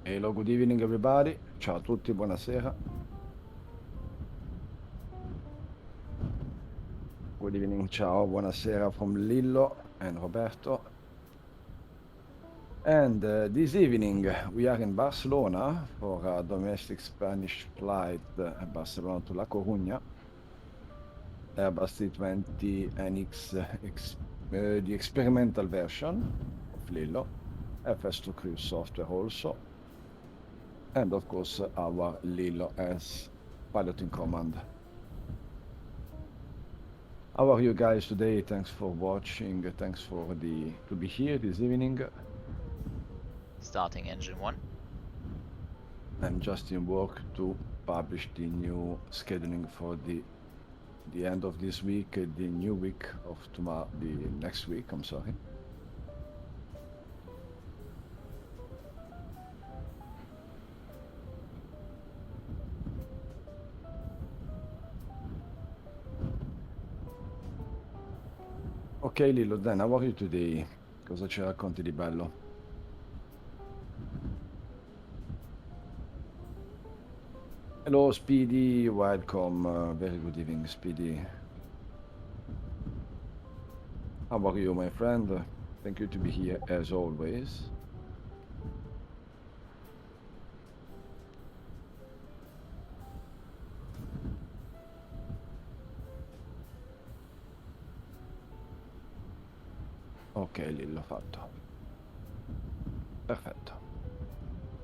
Hello, good evening everybody. Ciao a tutti, buonasera. Good evening, ciao, buonasera from Lillo and Roberto. And this evening we are in Barcelona for a domestic Spanish flight, Barcelona to La Coruña. Airbus A32NX, the experimental version of Lillo, FS2 cruise software also, and of course our Lillo as pilot in command. How are you guys today? Thanks for watching. Thanks for to be here this evening. Starting engine 1. I'm just in work to publish the new scheduling for the end of this week, the new week of tomorrow, the next week, I'm sorry. Ok Lillo, then how are you today? Cosa ci racconti di bello? Hello Speedy, welcome. Very good evening Speedy. How are you my friend? Thank you to be here as always. Ok Lillo, fatto. Perfetto.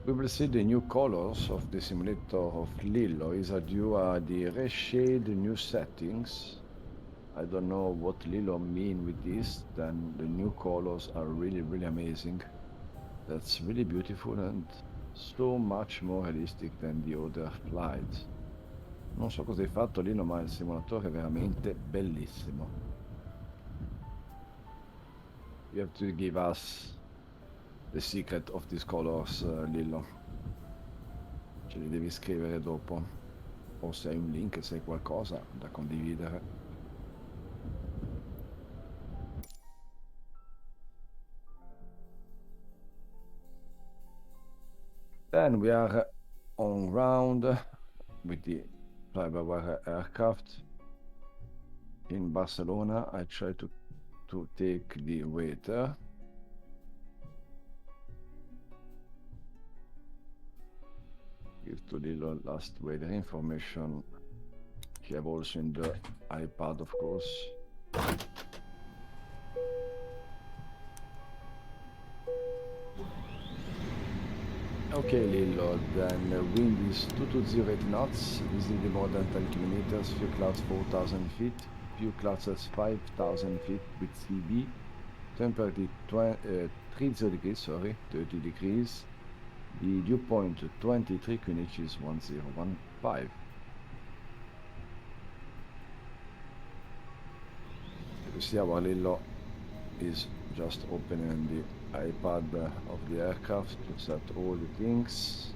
We will see the new colors of the simulator of Lillo. Is due the reshade new settings. I don't know what Lillo mean with this. Then the new colors are really amazing. That's really beautiful and so much more realistic than the other flights. Non so cosa hai fatto Lillo, ma il simulatore è veramente bellissimo. You have to give us the secret of these colors, Lillo. Ce li devi scrivere dopo. O se hai un link, se hai qualcosa da condividere. Then we are on ground with the fly-by-wire aircraft in Barcelona. I try to take the waiter. Give to Lillo last weather information. You have also in the iPad, of course. Okay, Lillo, then wind is 220 knots, visibility more than 10 kilometers, few clouds 4,000 feet, few clouds at 5,000 feet with CB, temperature 30 degrees, sorry, 30 degrees, the dew point 23 Greenwich is 1015. You see our Lillo is just opening the iPad of the aircraft to set all the things.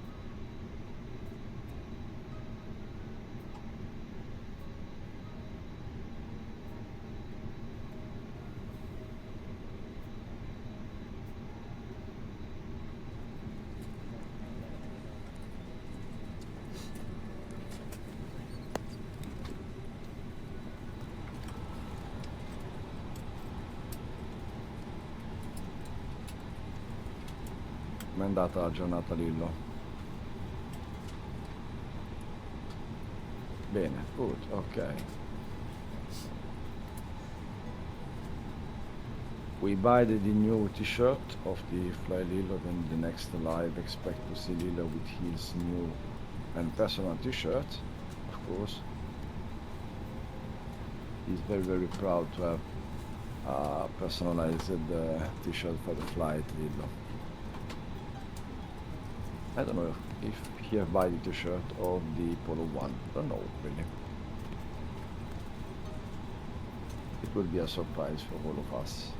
Com'è andata la giornata Lillo? Bene, good, ok. We buy the new t-shirt of the flyLILLO, then the next live expect to see Lillo with his new and personal t-shirt, of course. He's very proud to have a personalized t-shirt for the flight Lillo. I don't know if he have buy the t-shirt of the Polo One. Don't know really. It will be a surprise for all of us.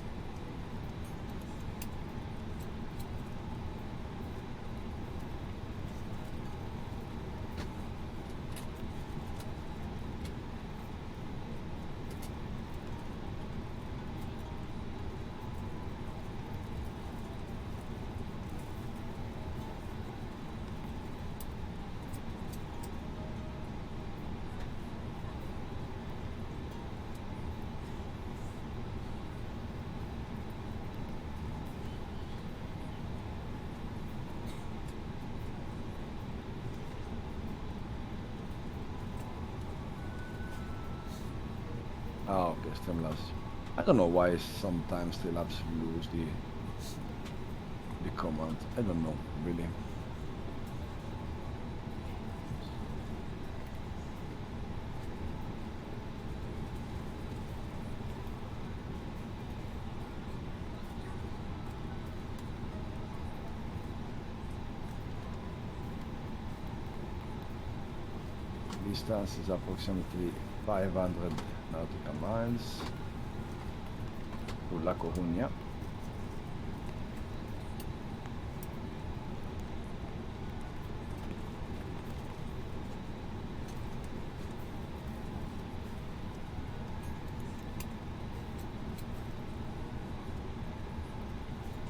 Ah, okay, Streamlabs. I don't know why sometimes Streamlabs lose the command. I don't know, really. Distance is approximately 500 nautical miles to La Coruña.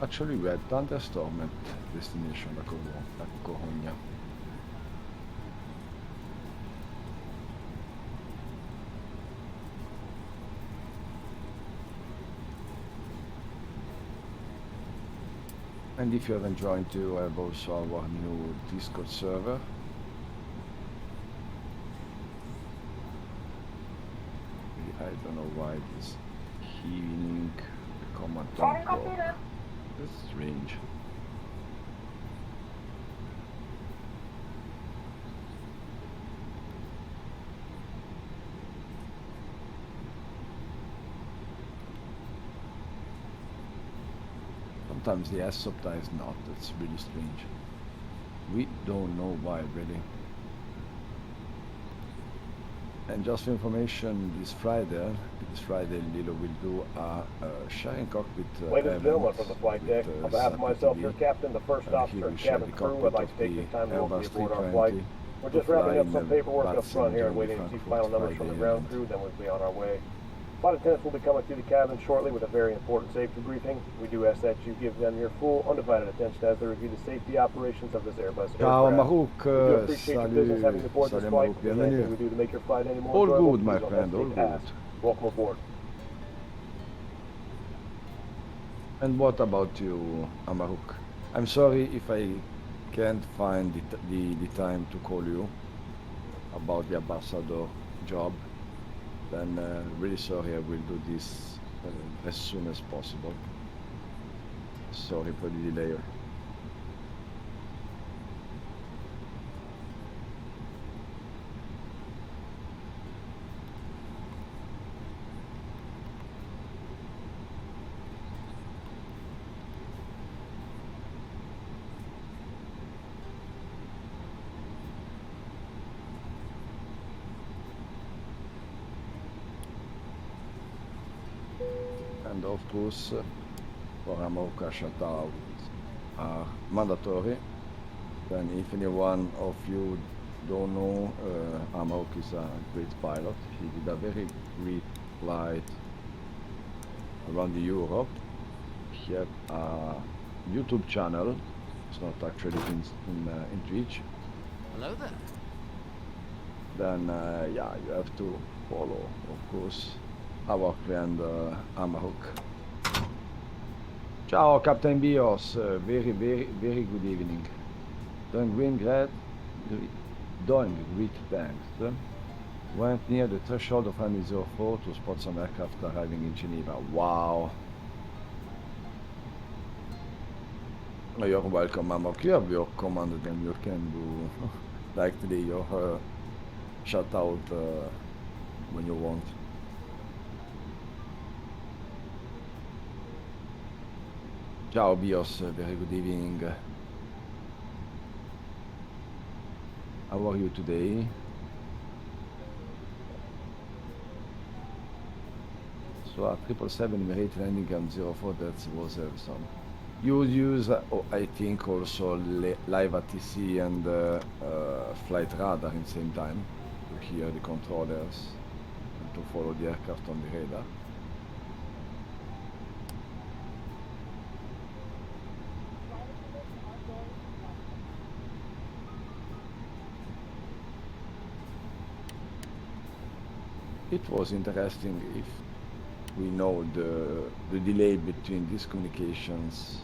Actually, we had thunderstorm at destination La Coruña. And if you haven't joined too, I have also our new Discord server. I don't know why this healing command don't work. That's strange. Sometimes the S subtype is not. That's really strange. We don't know why, really. And just for information, this Friday, Lilo will do a sharing cockpit Ladies and event gentlemen from the flight deck, on behalf of myself, your captain, the first officer, and cabin crew, I'd like to take this time to welcome you aboard our flight. We're just wrapping up some paperwork up front here and waiting to see final numbers from the ground crew, then we'll be on our way. Flight attendants will be coming through the cabin shortly with a very important safety briefing. We do ask that you give them your full, undivided attention as they review the safety operations of this Airbus Ciao aircraft. Marouk, We do appreciate your business having to board this flight. Marouk, If there's anything bienvenue. we do to make your flight any more All enjoyable, good, my please don't friend, all hesitate to good. ask. Welcome aboard. And what about you, Amaruk? I'm sorry if I can't find the time to call you about the ambassador job. Then really sorry, I will do this as soon as possible. Sorry for the delay. And of course, for Amaruk shout-out are mandatory. Then if anyone of you don't know, Amaruk is a great pilot. He did a very great flight around Europe. He had a YouTube channel. It's not actually in Twitch. Hello there. Then yeah, you have to follow, of course, our friend Amaruk. Ciao, Captain Bios. Very good evening. Doing great, thanks. Went near the threshold of Runway 04 to spot some aircraft arriving in Geneva. Wow. You're welcome, Amaruk. You have your command, then you can do directly your shout out when you want. Ciao Bios, very good evening. How are you today? So a 777 Emirates landing on 04, that was some. You use, I think, also live ATC and flight radar in the same time to hear the controllers and to follow the aircraft on the radar. It was interesting if we know the delay between these communications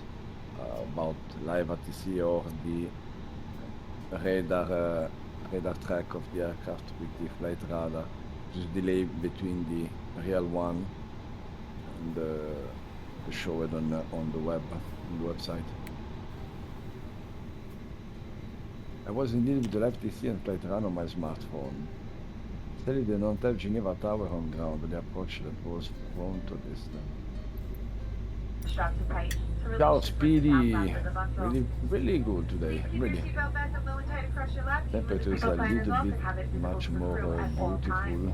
about live ATC or the radar track of the aircraft with the flight radar. Just delay between the real one, and show it on the website. I was indeed with the left TC and played run on my smartphone. Sadly, they don't have Geneva Tower on ground, but the approach that was prone to this. Ciao, Speedy. Really good today. Really. Temperature is a little bit much more beautiful.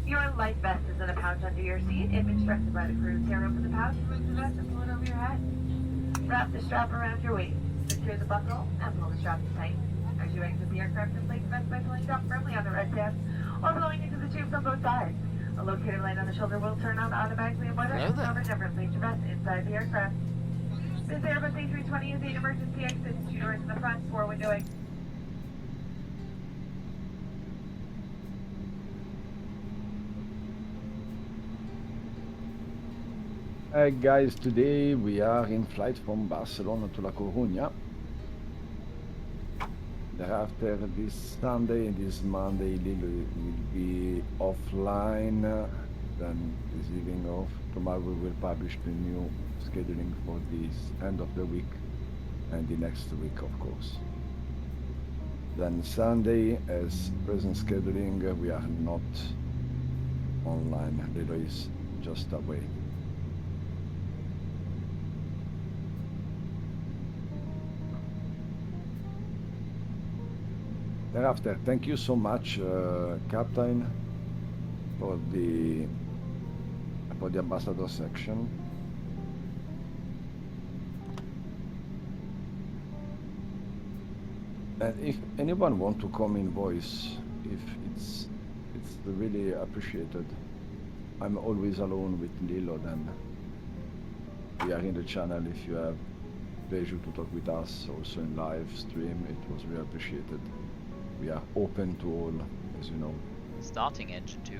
Your life vest is in a pouch under your seat. Image directed by the crew. Tear open the pouch, remove the vest, and pull it over your head. Wrap the strap around your waist. Secure the buckle and pull the strap tight. As you exit the aircraft, inflate the vest by pulling down firmly on the red tab or blowing into the tubes on both sides. A locator light on the shoulder will turn on automatically and weather and cover never inflate your vest inside the aircraft. This Airbus A320 is 8 emergency exits, 2 doors in the front, 4 windowing. Guys, today we are in flight from Barcelona to La Coruña. Thereafter, this Sunday and this Monday, Lillo will be offline. Then this evening off. Tomorrow we will publish the new scheduling for this end of the week and the next week, of course. Then Sunday, as present scheduling, we are not online. Lillo is just away. Thereafter, thank you so much, Captain, for the ambassador section. And if anyone want to come in voice, if it's really appreciated. I'm always alone with Lillo, then we are in the channel. If you have pleasure to talk with us, also in live stream, it was really appreciated. We are open to all, as you know. Starting engine 2.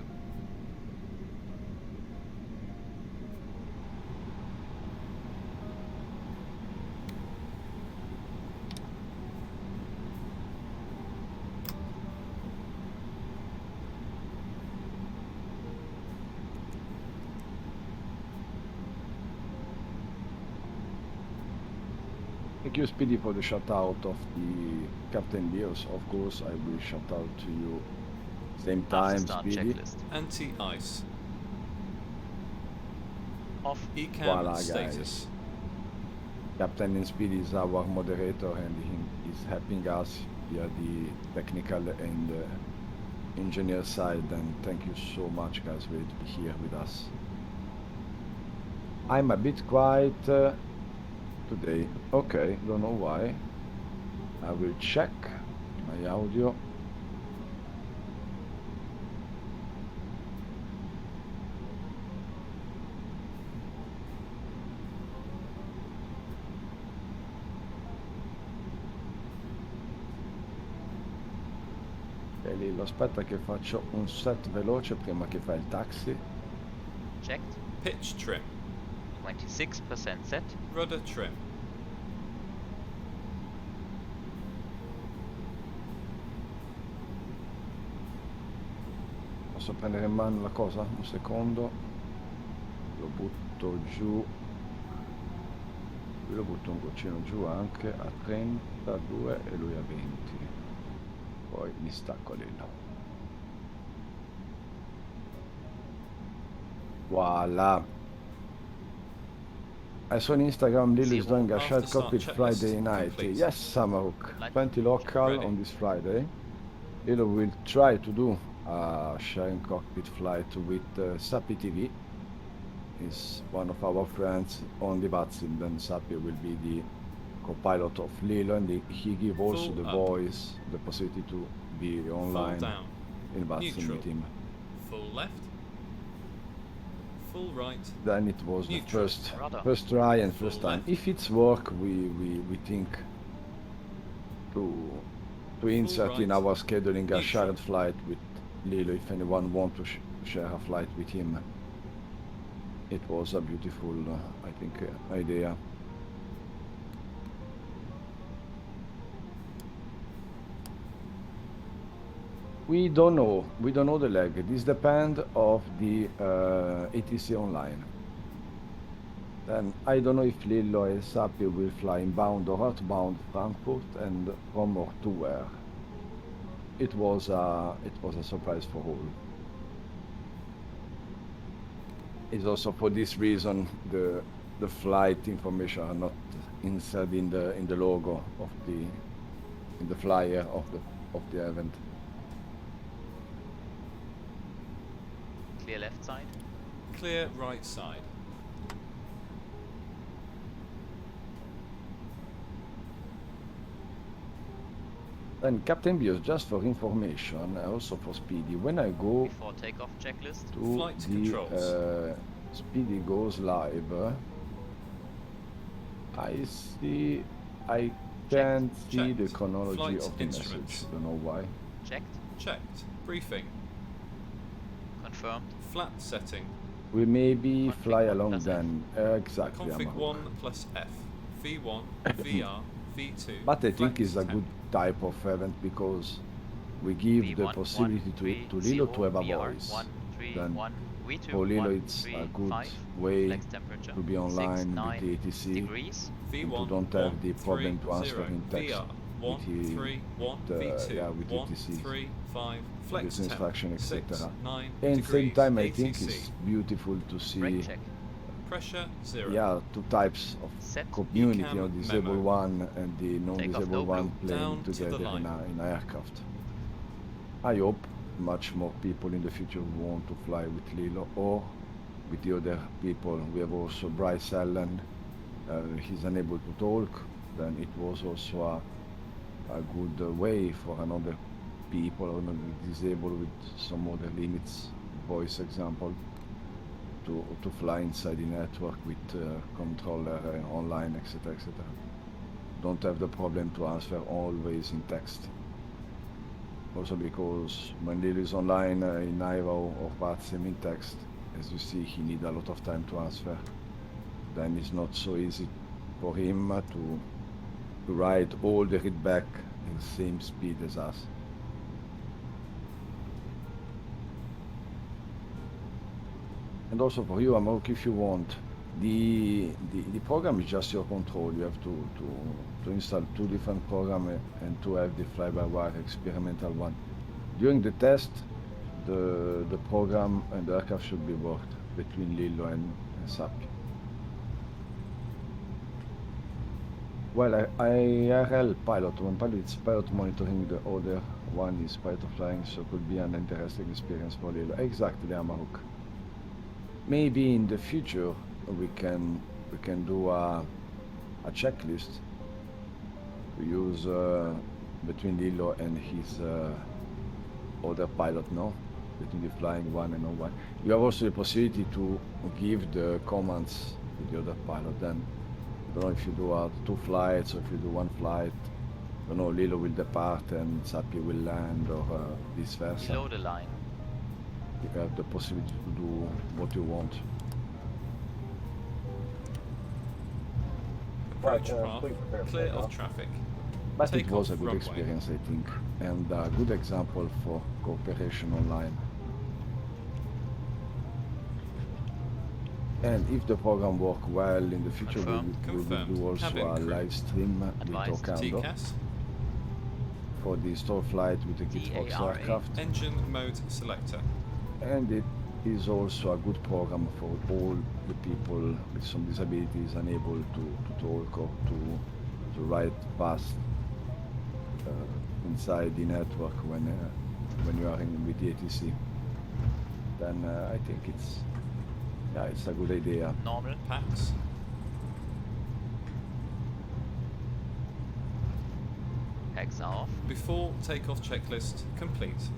Thank you, Speedy, for the shout out of the Captain Beers. Of course, I will shout out to you. Same time, Speedy. Anti-ice. Off. ECAM Voila, status. guys. Captain and Speedy is our moderator, and he is helping us via the technical and engineer side. And thank you so much, guys, for being here with us. I'm a bit quiet. Today. Okay, don't know why. I will check my audio. E Lillo, aspetta che faccio un set veloce prima che fa il taxi. Checked. Pitch trim. 26% set. Rudder trim. Posso prendere in mano la cosa? Un secondo. Lo butto giù. Qui lo butto un goccino giù anche a 32 e lui a 20. Poi mi stacco Lillo. Voilà. I saw on Instagram Lillo is doing a shared cockpit Friday night. Yes, Samaruk. 20 local on this Friday. Lillo will try to do a sharing cockpit flight with Sapi TV. He's one of our friends on the Vatsim. Then Sapi will be the co-pilot of Lillo, and he gives also the boys the possibility to be online in Vatsim with him. Full left. Full right. Then it was the first try and first time. If it's work, we think to insert in our scheduling a shared flight with Lillo if anyone want to share a flight with him. It was a beautiful, I think, idea. We don't know. We don't know the leg. This depends of the ATC online. Then I don't know if Lillo and Sappi will fly inbound or outbound Frankfurt and from or to where. It was a surprise for all. It's also for this reason the flight information are not inserted in the logo of the flyer of the event. Clear left side. Clear right side. And Captain Bios, just for information, also for Speedy, when I go Before takeoff checklist. to Flight the controls. Speedy goes live, I can't see Checked. the chronology Flight of the instruments. message. Don't know why. Checked. Checked. Briefing. Confirmed. Flat setting. We maybe Config fly 1 along plus F. then. Exactly. Config Amaro. 1 plus F. V1, VR, V2. But I think flex it's a temp. good type of event because we give the V1, possibility 1, to 3, Lillo 0, to have a VR, voice. 1, 3, Then 1, V2, for Lillo 1, it's 3, a good 5, way flex temperature, to be 6, online 9 with the ATC degrees. and to V1, don't have the 1, problem 3, to answer 0, in text VR, 1, with 3, 1, V2, yeah, with 1, ATC. 3, 5, flex This temp, instruction, 6, etc. 9 And degrees, same time, I think ATC. it's beautiful to Brake see, check. Pressure 0. yeah, two types of Set. community, ECAM you know, disabled memo. one and the non-disabled no one blue. playing Down to the together line. in an aircraft. I hope much more people in the future want to fly with Lillo or with the other people. We have also Bryce Allen. He's unable to talk. Then it was also a good way for another people or another disabled with some other limits, voice example, to fly inside the network with controller online, etc., etc. Don't have the problem to answer always in text. Also because when Lillo is online in Nairo or WhatsApp in text, as you see, he needs a lot of time to answer. Then it's not so easy for him to write all the readback in the same speed as us. And also for you, Amok, if you want, the program is just your control. You have to install two different programs and to have the fly-by-wire experimental one. During the test, the program and the aircraft should be worked between Lillo and Sappi. Well, IRL pilot, one pilot is pilot monitoring, the other one is pilot flying, so it could be an interesting experience for Lillo. Exactly, Amaruk. Maybe in the future we can do a checklist to use between Lillo and his other pilot, no? Between the flying one and no one. You have also the possibility to give the commands to the other pilot. Then I don't know if you do 2 flights or if you do 1 flight. I don't know, Lillo will depart and Sappi will land or vice versa. Below the line. You have the possibility to do what you want. Approach Right, path, please prepare for clear takeoff. of traffic. But Take it was off a good runway. experience, I think, and a good example for cooperation online. And if the program works well in the future, we will Confirmed. do also Cabin a crew. live stream with Advised. Ocando TCAS. for the store flight with the Gitfox DARA. aircraft. Engine mode selector. And it is also a good program for all the people with some disabilities unable to talk or to write fast inside the network when you are in with the ATC. Then I think it's a good idea. Normal. PAX. Pegs are off. Before takeoff checklist complete.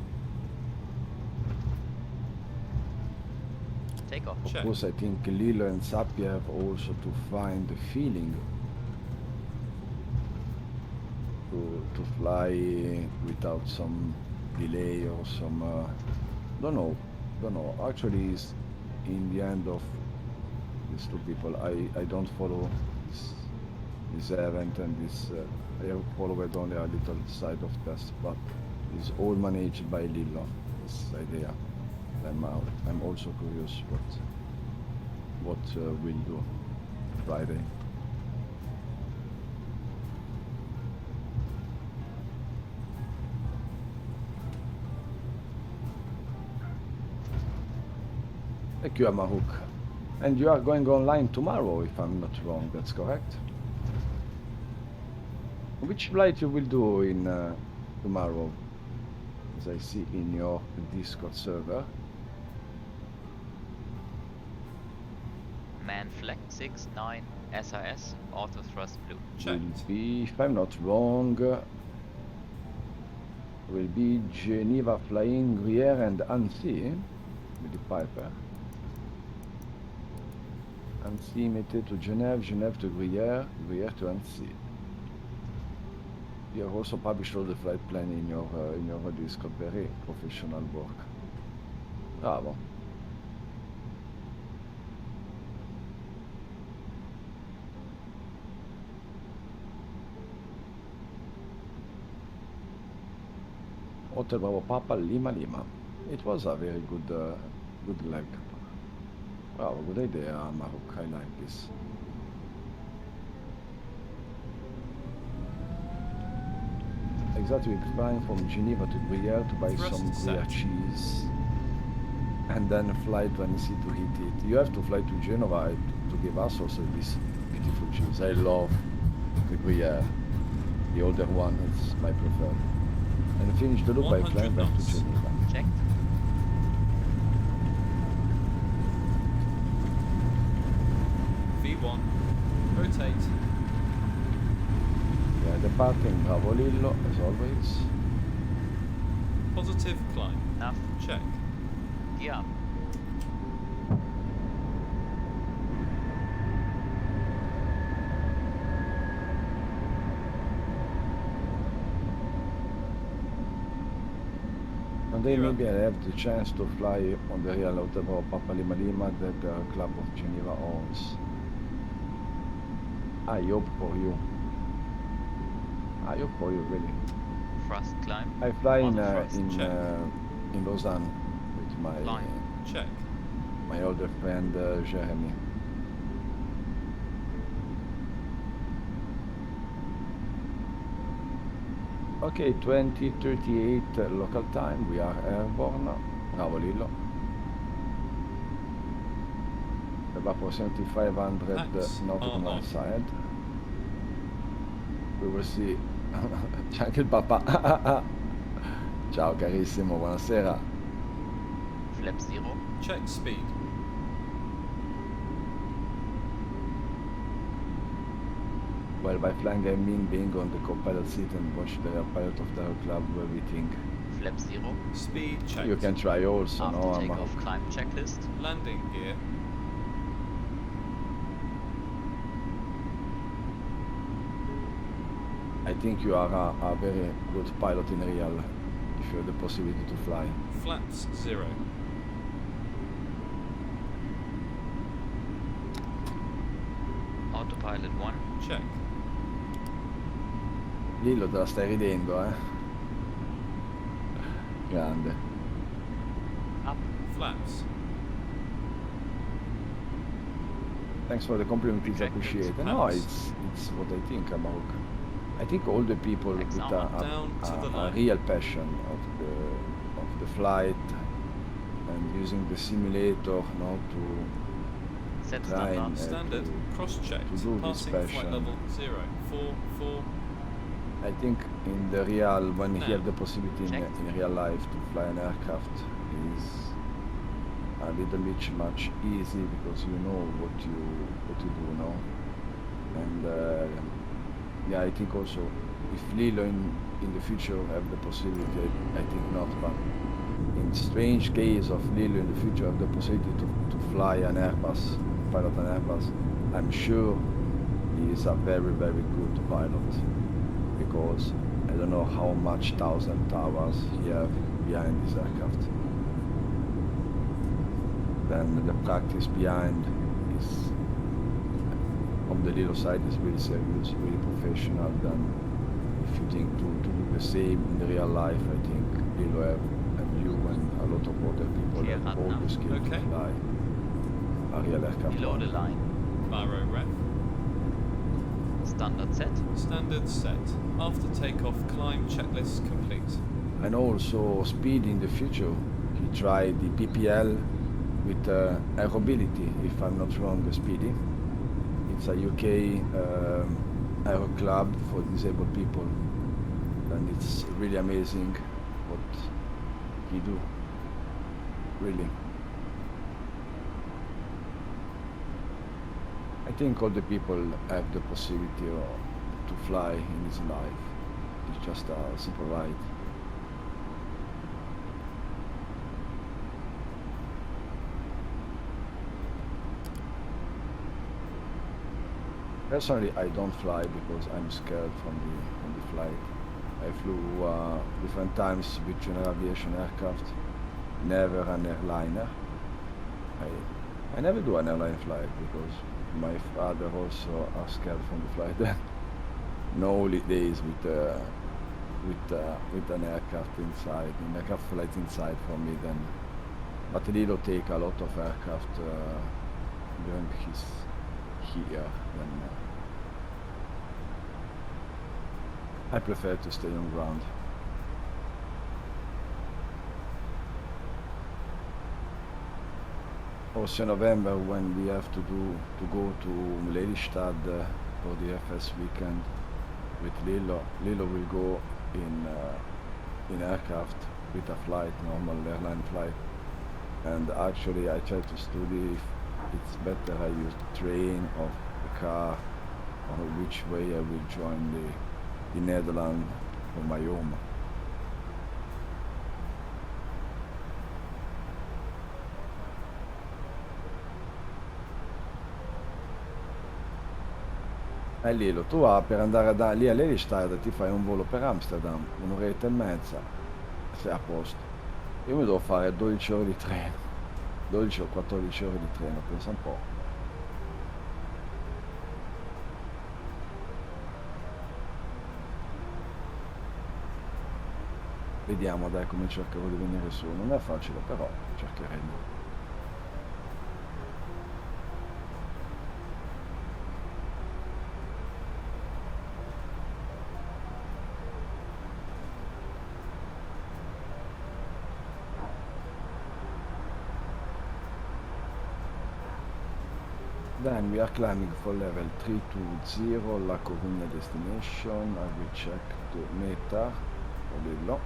Takeoff. Of Check. course, I think Lillo and Sappi have also to find the feeling to fly without some delay or some don't know. Actually, it's in the end of these two people. I don't follow this event and this. I have followed only a little side of test, but is all managed by Lillo. This idea. I'm also curious what we'll do Friday. Thank you, Amahouk. And you are going online tomorrow, if I'm not wrong. That's correct. Which flight you will do in tomorrow? As I see in your Discord server. Man flag 69 SIS auto thrust blue. Will be, if I'm not wrong, will be Geneva flying Gruyère and Annecy with the Piper. Annecy mettez to Genève, Genève to Gruyère, Gruyère to Annecy. You have also published all the flight plan in your Discord. Very professional work. Bravo. Hotel Bravo Papa Lima Lima. It was a very good leg. Wow, good idea, Maroc. I like this. Exactly, flying from Geneva to Gruyère to buy some Gruyère cheese and then fly to Annecy to eat it. You have to fly to Genova to give us also this beautiful cheese. I love the Gruyère, the older one, it's my preferred. And finish the loop by flying back to Geneva. Checked. V1, rotate. Yeah, departing Bravo Lillo, as always. Positive climb. Enough. Check. Gear up. And then maybe I have the chance to fly on the real Hotel Papa Lima Lima that the Club of Geneva owns. I hope for you. I hope for you, really. Thrust climb. I fly in Check. Lausanne with my Line. Check. my older friend Jeremy. Okay, 20:38 local time. We are airborne. Bravo Lillo. About approximately 500 nautical mile side. We will see. C'è anche il papà. Ciao carissimo, buonasera. Flap 0. Check speed. Well, by flying I mean being on the co-pilot seat and watch the pilot of the club everything. Flap 0. Speed check. You can try also, After no? takeoff climb checklist. Landing gear. I think you are a very good pilot in real, if you have the possibility to fly. Flaps 0. Autopilot 1. Check. Lillo, te la stai ridendo, eh? Grande. Up. Flaps. Thanks for the compliment, it's Check. appreciated. Flaps. No, it's what I think about. I think all the people with Down to the a line. real passion of the flight and using the simulator, no, to Set try and standard. Standard. Cross checked. to do this Passing flight passion. level 0. 4. I think in the real, when Now, you have the possibility checked. in real life to fly an aircraft is a little bit much easy because you know what you do now. And yeah, I think also if Lillo in the future have the possibility, I think not, but in strange case of Lillo in the future have the possibility to fly an Airbus, pilot an Airbus, I'm sure he is a very, very good pilot because I don't know how much thousand hours he have behind this aircraft. Then the practice behind is from the Lillo side is really serious, really professional. Then if you think to do the same in real life, I think Lillo and you and a lot of other people Clear have hand all now. the skills Okay. to fly a real aircraft. Below the line. Barrow ref. Standard set. Standard set. After takeoff, climb checklist complete. And also Speed in the future, he tried the PPL with Aerobility, if I'm not wrong, Speedy. It's a UK aero club for disabled people, and it's really amazing what he do, really. I think all the people have the possibility to fly in his life. It's just a simple ride. Personally, I don't fly because I'm scared from the flight. I flew different times with general aviation aircraft, never an airliner. I never do an airline flight because my father also are scared from the flight. Then no holidays with an aircraft inside, an aircraft flight inside for me. Then, but Lillo take a lot of aircraft during his here. Then I prefer to stay on ground. Also in November, when we have to go to Lelystad for the FS weekend with Lillo. Lillo will go in aircraft with a flight, normal airline flight. And actually I try to study if it's better I use train or the car, or which way I will join the Netherlands for my home. Lillo, tu per andare da lì a Lelystad ti fai un volo per Amsterdam, un'oretta e mezza, sei a posto. Io mi devo fare 12 ore di treno, 12 o 14 ore di treno, pensa un po'. Vediamo dai come cercherò di venire su, non è facile però cercheremo. Then we are climbing for level 320, La Coruña destination. I will check the meta for Lillo.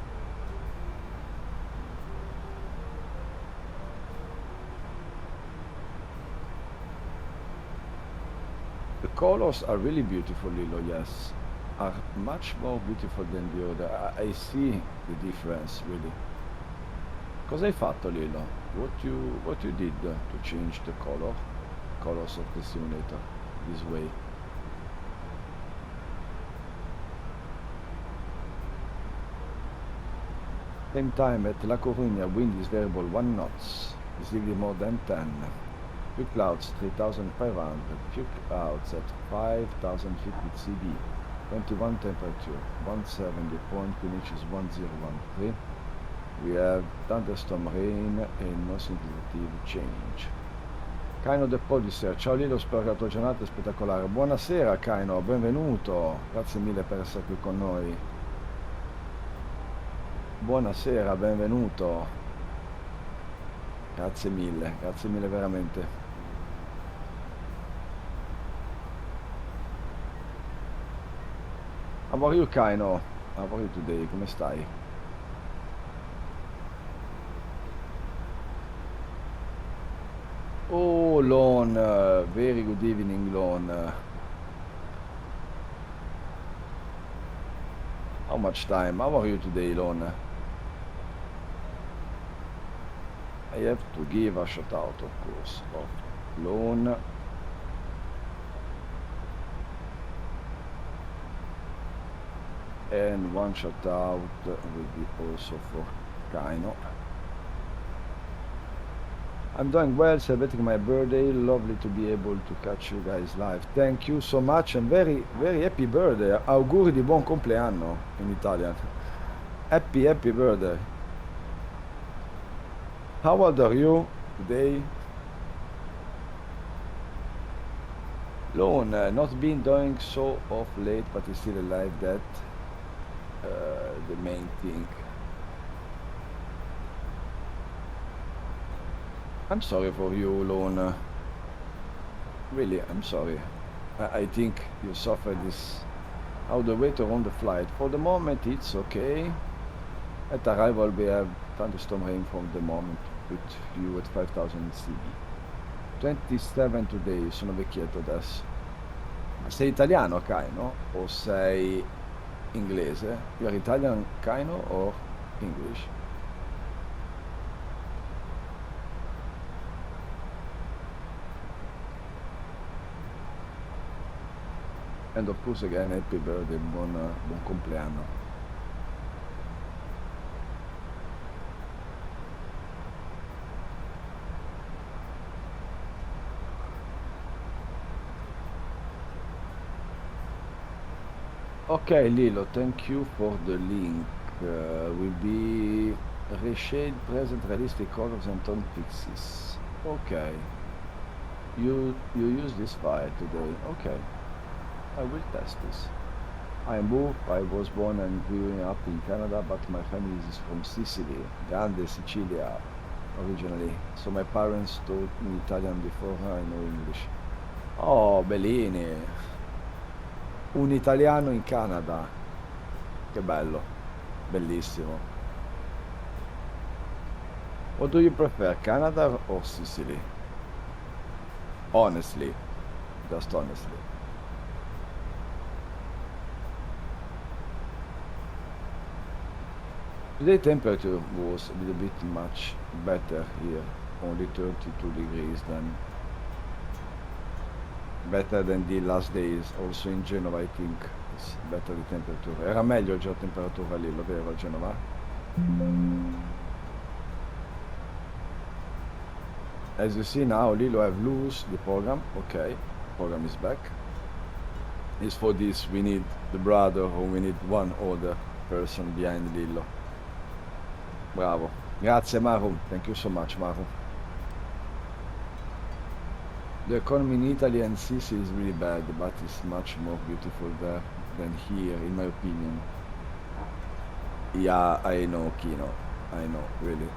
The colors are really beautiful, Lillo, yes. Are much more beautiful than the other. I see the difference, really. Cosa hai fatto, Lillo? What you did to change the colors of the simulator this way? Same time at La Coruña, wind is variable 1 knots, visibility more than 10. Few clouds 3500, few clouds at 5050 CD, 21 temperature, 170, point wind inches 1013. We have thunderstorm rain and no sensitive change. Kaino del Podisser, ciao Lillo, spero che la tua giornata è spettacolare. Buonasera Kaino, benvenuto, grazie mille per essere qui con noi. Buonasera, benvenuto. Grazie mille veramente. How are you Kaino? How are you today? Come stai? Oh, Lon, very good evening, Lon. How much time? How are you today, Lon? I have to give a shout out, of course, of Lon. And one shout out will be also for Kaino. I'm doing well, celebrating my birthday. Lovely to be able to catch you guys live. Thank you so much and very, very happy birthday. Auguri di buon compleanno in Italian. Happy, happy birthday. How old are you today? Lone, not been doing so off late, but is still alive. That the main thing. I'm sorry for you, Lone. Really, I'm sorry. I think you suffered this all the way to on the flight. For the moment, it's okay. At arrival, we have thunderstorm rain from the moment with you at 5000 CB. 27 today, sono vecchietto adesso. Sei italiano, Kaino? O sei inglese? You are Italian, Kaino, or English? And of course, again, happy birthday, buon compleanno. Okay, Lilo, thank you for the link. Will be reshade present realistic colors and tone fixes. Okay. You use this file today. Okay. I will test this. I was born and growing up in Canada, but my family is from Sicily, Grande Sicilia, originally. So my parents taught me Italian before I know English. Oh, Bellini! Un italiano in Canada. Che bello. Bellissimo. What do you prefer, Canada or Sicily? Honestly. Just honestly. Today temperature was a little bit much better here, only 32 degrees better than the last days. Also in Genova I think it's better the temperature. Era meglio già la temperatura lì, lo vero, a Genova? As you see now, Lilo have loose the program. Okay, program is back. Is for this we need the brother or we need one other person behind Lilo. Bravo. Grazie Maru. Thank you so much, Maru. The economy in Italy and Sicily is really bad, but it's much more beautiful there than here, in my opinion. Yeah, I know, Kino. I know, really.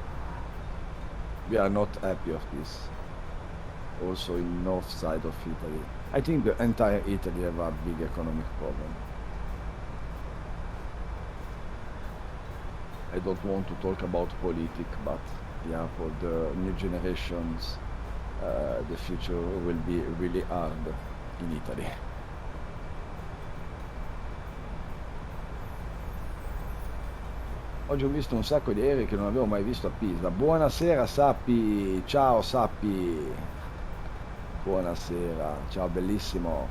We are not happy of this. Also in north side of Italy. I think the entire Italy have a big economic problem. I don't want to talk about politics, but yeah, for the new generations, the future will be really hard in Italy. Oggi ho visto un sacco di aerei che non avevo mai visto a Pisa. Buonasera Sappi, ciao Sappi. Buonasera, ciao bellissimo.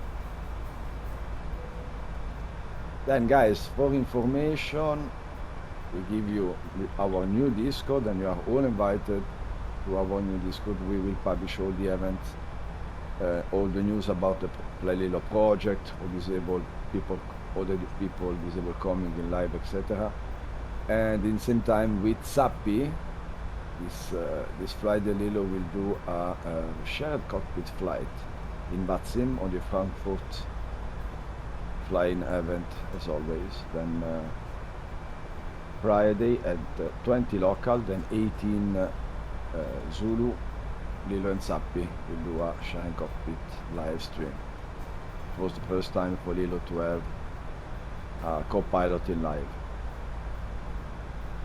Then guys, for information, we give you our new Discord and you are all invited to our new Discord. We will publish all the events, all the news about the flyLILLO project, or disabled people, other people disabled coming in live, etc. And in the same time with Sappi, this flyLILLO will do a shared cockpit flight in Batsim on the Frankfurt flying event as always. Then Friday at 20 local, then 18 Zulu, Lilo and Sappi will do a sharing cockpit live stream. It was the first time for Lilo to have a co-pilot in live.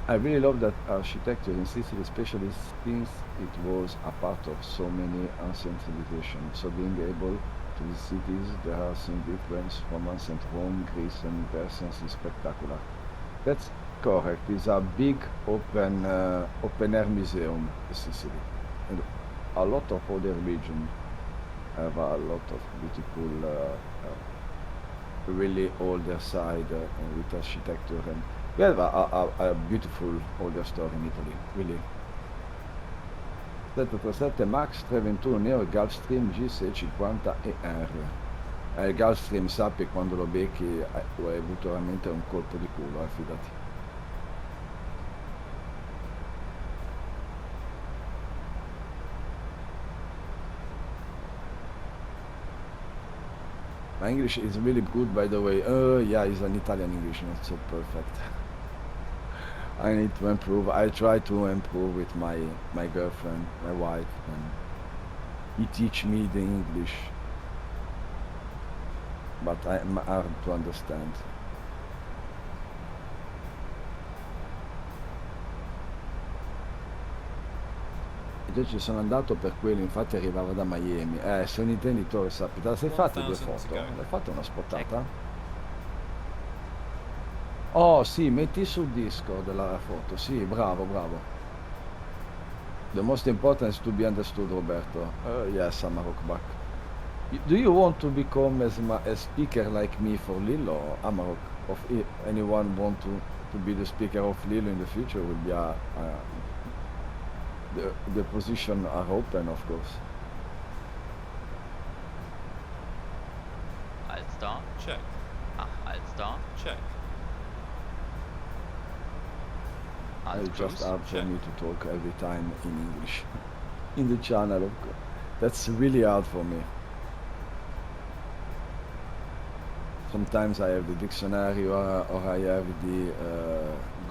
I really love that architecture in Sicily, especially since it was a part of so many ancient civilizations. So being able to visit cities, there are some difference from ancient Rome, Greece and Persians is spectacular. That's correct. It's a big open air museum in Sicily. And a lot of other regions have a lot of beautiful, really older side with architecture, and we have a beautiful older store in Italy, really. 737 Max 321 Neo e Gulfstream G650ER. Il Gulfstream sappi quando lo becchi hai avuto veramente un colpo di culo, fidati. My English is really good, by the way. Yeah, it's an Italian English, not so perfect. I need to improve. I try to improve with my girlfriend, my wife, and he teach me the English, but I'm hard to understand. Io ci sono andato per quello, infatti arrivavo da Miami. Se un intenditore sappi, te la sei fatte 2 foto? L'hai fatta una spottata? Oh sì, metti sul disco della foto, sì, bravo, bravo. The most important is to be understood, Roberto. Yes, Amarok back. Do you want to become a speaker like me for Lillo, Amarok? If anyone want to be the speaker of Lillo in the future, will be the position are open, of course. I'll start. Check. I'll start. Check. It's just hard for me to talk every time in English in the channel, of course. That's really hard for me. Sometimes I have the dictionary or I have the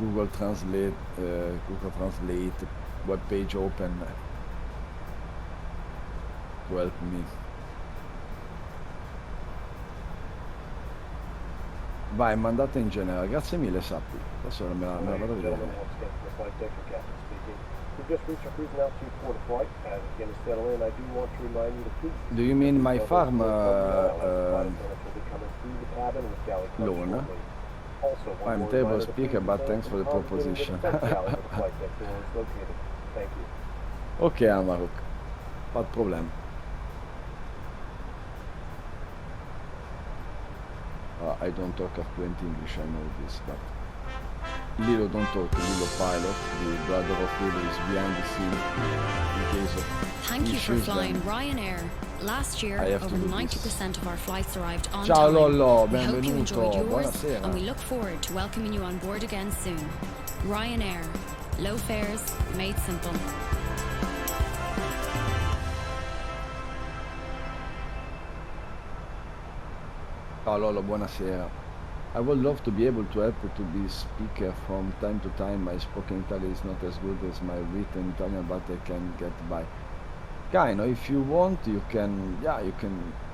Google Translate web page open to help me. Vai, mandate in generale, grazie mille Sappi. Adesso me la vado a vedere. Do you mean my farm loan? I'm terrible speaker, but thanks for the proposition. Ok Amarok, pas de problème. I don't talk fluent English, I know this, but Lillo don't talk. Lillo pilot, the brother of Lillo, is behind the scene in case of Thank you for flying Ryanair. Last year, over 90% of our flights arrived on Ciao time. Lollo, We hope you benvenuto, enjoyed yours, buonasera. and we look forward to welcoming you on board again soon. Ryanair, low fares, made simple. Ciao Lollo, buonasera. I would love to be able to help you to be speaker from time to time. My spoken Italian is not as good as my written Italian, but I can get by. Kind of, if you want, you can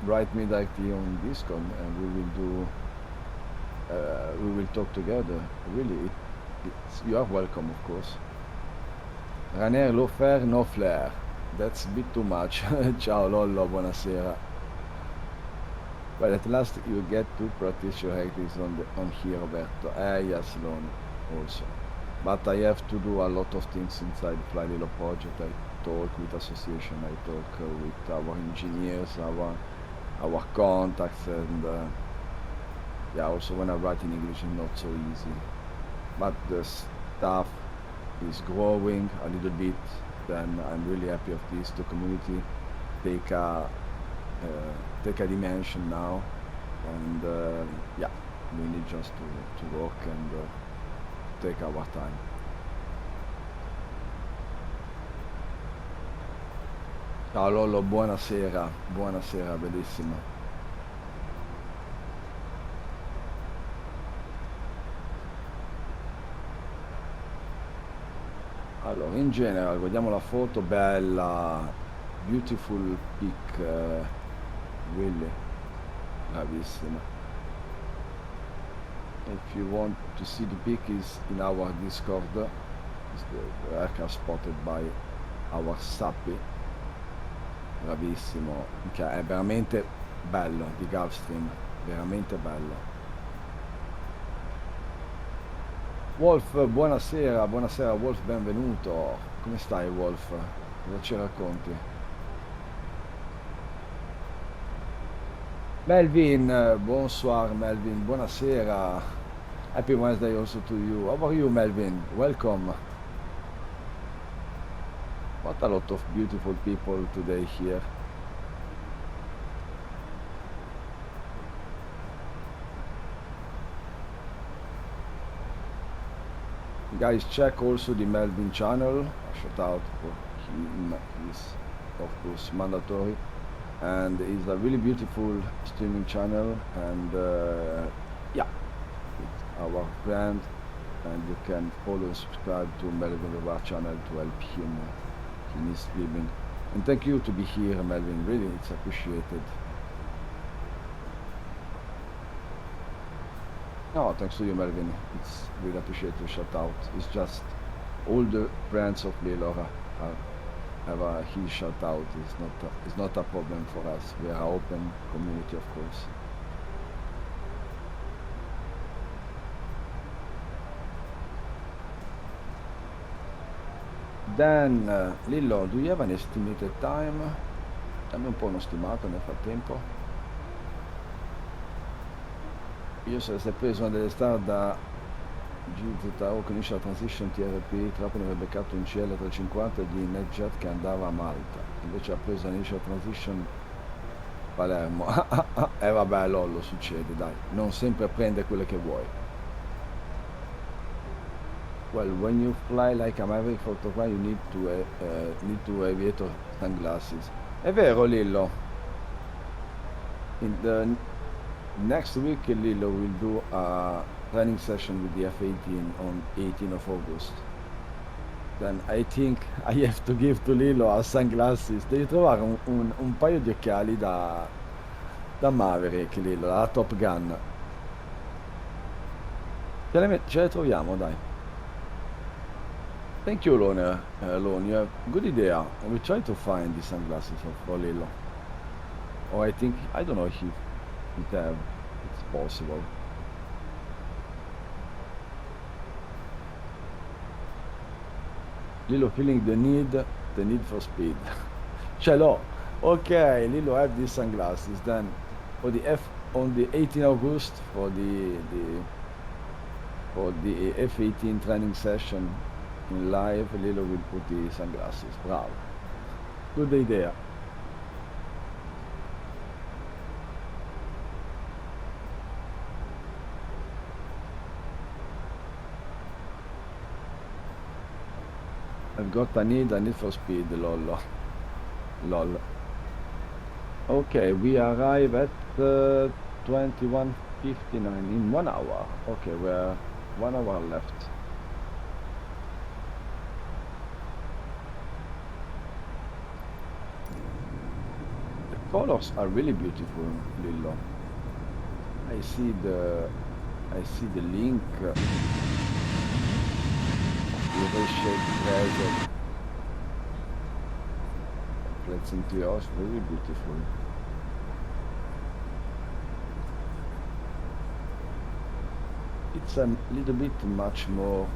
write me directly on Discord, and we will talk together. Really, you are welcome, of course. Ryanair, low fare, no flare. That's a bit too much. Ciao Lollo, buonasera. Well, at last you get to practice your activities on here, Roberto. Yes, Lon, also. But I have to do a lot of things inside the flyLILLO project. I talk with association, I talk with our engineers, our contacts, and yeah, also when I write in English, it's not so easy. But the staff is growing a little bit. Then I'm really happy of this. The community take a dimension now, and yeah, we need just to work and take our time. Ciao Lollo, buonasera, buonasera, bellissimo. Allora, in genere, guardiamo la foto, bella, beautiful pic, really, bravissima. If you want to see the pic, is in our Discord, is the aircraft spotted by our Sappi, bravissimo, che è veramente bello, di Gulfstream, veramente bello. Wolf, buonasera, buonasera Wolf, benvenuto. Come stai Wolf? Cosa ci racconti? Melvin, bonsoir Melvin, buonasera. Happy Wednesday also to you. How are you Melvin? Welcome. What a lot of beautiful people today here. Guys, check also the Melvin channel. A shout out for him is of course mandatory, and it's a really beautiful streaming channel, and yeah, it's our friend, and you can follow and subscribe to Melvin channel to help him in his streaming. And thank you to be here, Melvin. Really, it's appreciated. No, thanks to you, Melvin. It's really appreciated. Shout out. It's just all the brands of LEBL have a huge shout out. It's not a problem for us. We are an open community, of course. Then, Lillo, do you have an estimated time? Dammi un po' uno stimato nel frattempo. Io se sei preso una delle star da GZO con Initial Transition TRP, Trapani aveva beccato un CL350 di NetJet che andava a Malta, invece ha preso Initial Transition Palermo. Vabbè, Lollo, succede, dai, non sempre prende quelle che vuoi. Well, when you fly like a Maverick photograph, you need to aviator sunglasses. È vero, Lillo. In the next week, Lillo will do a training session with the F-18 on 18th of August. Then I think I have to give to Lillo a sunglasses. Devi trovare un paio di occhiali da Maverick, Lillo, da Top Gun. Ce le troviamo, dai. Thank you, Lone. You have good idea. We try to find the sunglasses for Lillo. Or I don't know if it's possible. Lillo feeling the need for speed. Ce l'ho. Okay, Lillo have these sunglasses. Then for on the 18th August for the F-18 training session in live, Lillo will put the sunglasses. Bravo. Good idea. I've got a need for speed, lol. Okay, we arrive at 21:59 in 1 hour. Okay, we're 1 hour left. The colors are really beautiful, Lillo. I see the link. Let's into yours, very beautiful. It's a little bit much more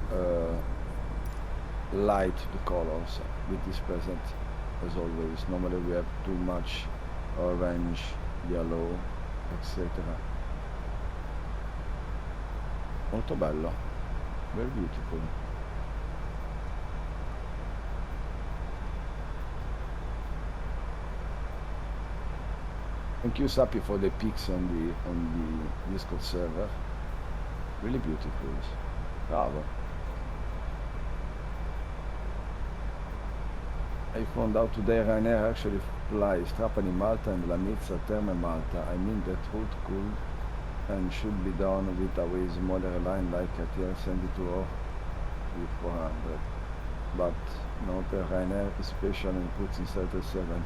light, the colors with this present, as always. Normally we have too much orange, yellow, etc. Molto bello, very beautiful. Thank you, Sapi, for the pics on the Discord server. Really beautiful. Bravo. I found out today Ryanair actually flies Trapani Malta and La Mizza Terme Malta. I mean that route could and should be done with a way smaller line like a TR-72 with 400. But not a Ryanair is special and puts inside the 7.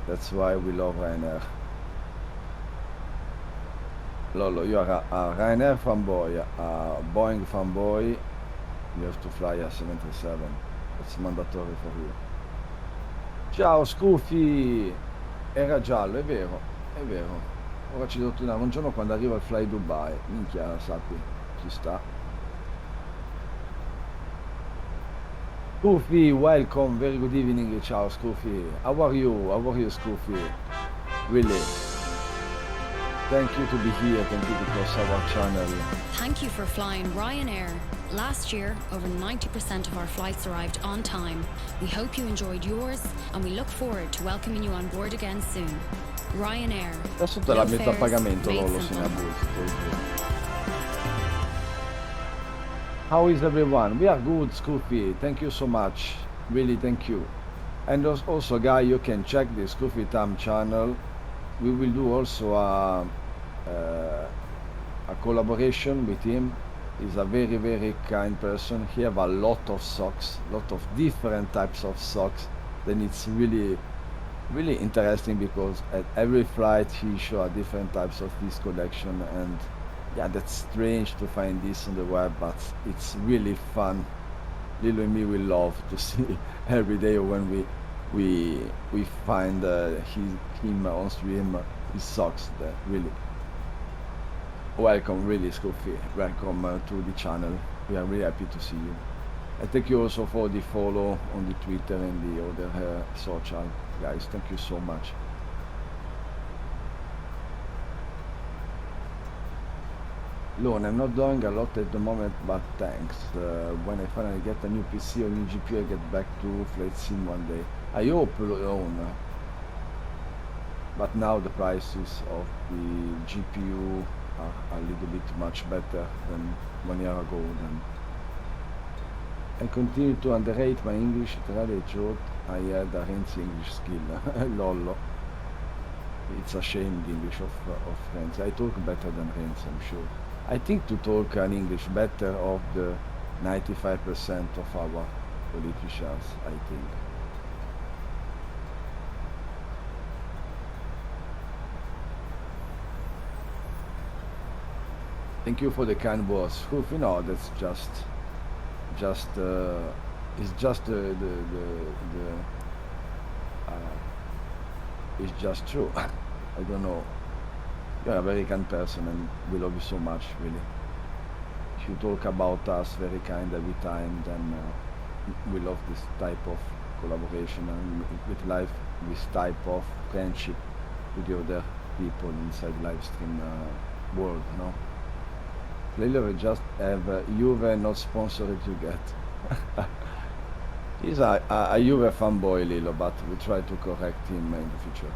That's why we love Ryanair. Lollo, you are a Ryanair fanboy, a Boeing fanboy, you have to fly a 737. It's mandatory for you. Ciao Scufi! Era giallo, è vero. Ora ci devo tornare un giorno quando arriva il Fly Dubai. Minchia, sappi, ci sta. Scufi, welcome, very good evening. Ciao Scufi. How are you, Scufi? Really? Thank you to be here. Thank you to cross our channel. Thank you for flying Ryanair. Last year, over 90% of our flights arrived on time. We hope you enjoyed yours, and we look forward to welcoming you on board again soon. Ryanair. Adesso te la Low metto a fares, pagamento, made Lollo, simple. How is everyone? We are good, Scoopy. Thank you so much. Really, thank you. And also, guy, you can check the Scoopy Tam channel. We will do also a collaboration with him. He's a very, very kind person. He have a lot of socks, lot of different types of socks. Then it's really, really interesting because at every flight he show a different types of this collection, and yeah, that's strange to find this on the web, but it's really fun. Lilo and me will love to see every day when we find him on stream, his socks. That really welcome, really, Scoopy. Welcome to the channel. We are really happy to see you. And thank you also for the follow on the Twitter and the other social guys. Thank you so much. Lone, I'm not doing a lot at the moment, but thanks. When I finally get a new PC or new GPU, I get back to Flight Sim one day. I hope, Lone. But now the prices of the GPU are a little bit much better than 1 year ago. Then I continue to underrate my English. I thought I had a Renzi English skill. Lollo. It's a shame the English of Renzi. I talk better than Renzi, I'm sure. I think to talk an English better of the 95% of our politicians, I think. Thank you for the kind words. You know, that's it's just it's just true. I don't know. You're a very kind person, and we love you so much, really. If you talk about us very kind every time, then we love this type of collaboration, and with life, this type of friendship with the other people inside live stream world, no? Lilo just have Juve not sponsored you get. He's a Juve fanboy, Lilo, but we try to correct him in the future.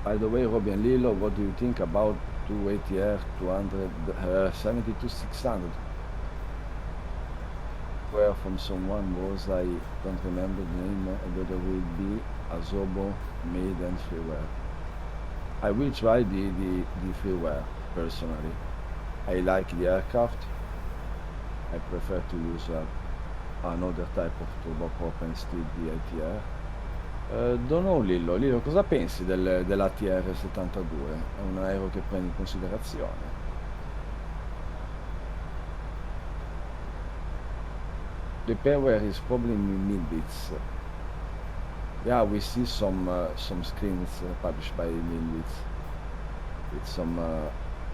By the way, Robbie and Lilo, what do you think about 280R 270-600? Where from someone was, I don't remember the name, whether it will be Azobo, made and freeware. I will try the freeware, personally. I like the aircraft. I prefer to use another type of turboprop instead the ITR. Don't know, Lillo, cosa pensi dell'ATR 72? È un aereo che prendi in considerazione? The pairware is probably in Milbits. Yeah, we see some screens published by Milbits with some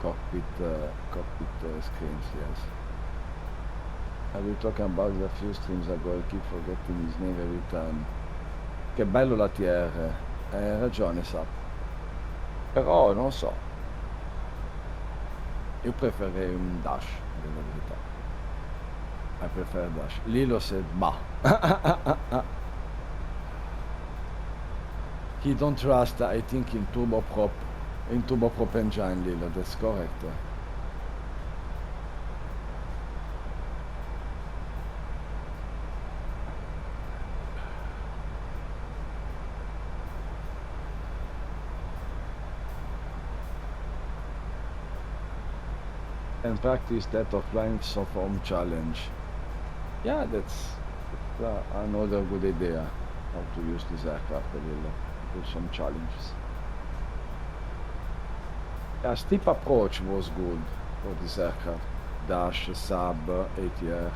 cockpit screens, yes. I will talk about it a few streams ago, I keep forgetting his name every time. Che bello l'ATR, hai ragione, Sap. Però non so. Io preferirei un Dash, della verità. I prefer Dash. Lilo said, bah. He don't trust, I think, in turboprop engine, Lilo, that's correct. And practice that of flying soft home challenge. Yeah, that's another good idea, how to use this aircraft a little, do some challenges. Yeah, steep approach was good for this aircraft. Dash, sub, ATR.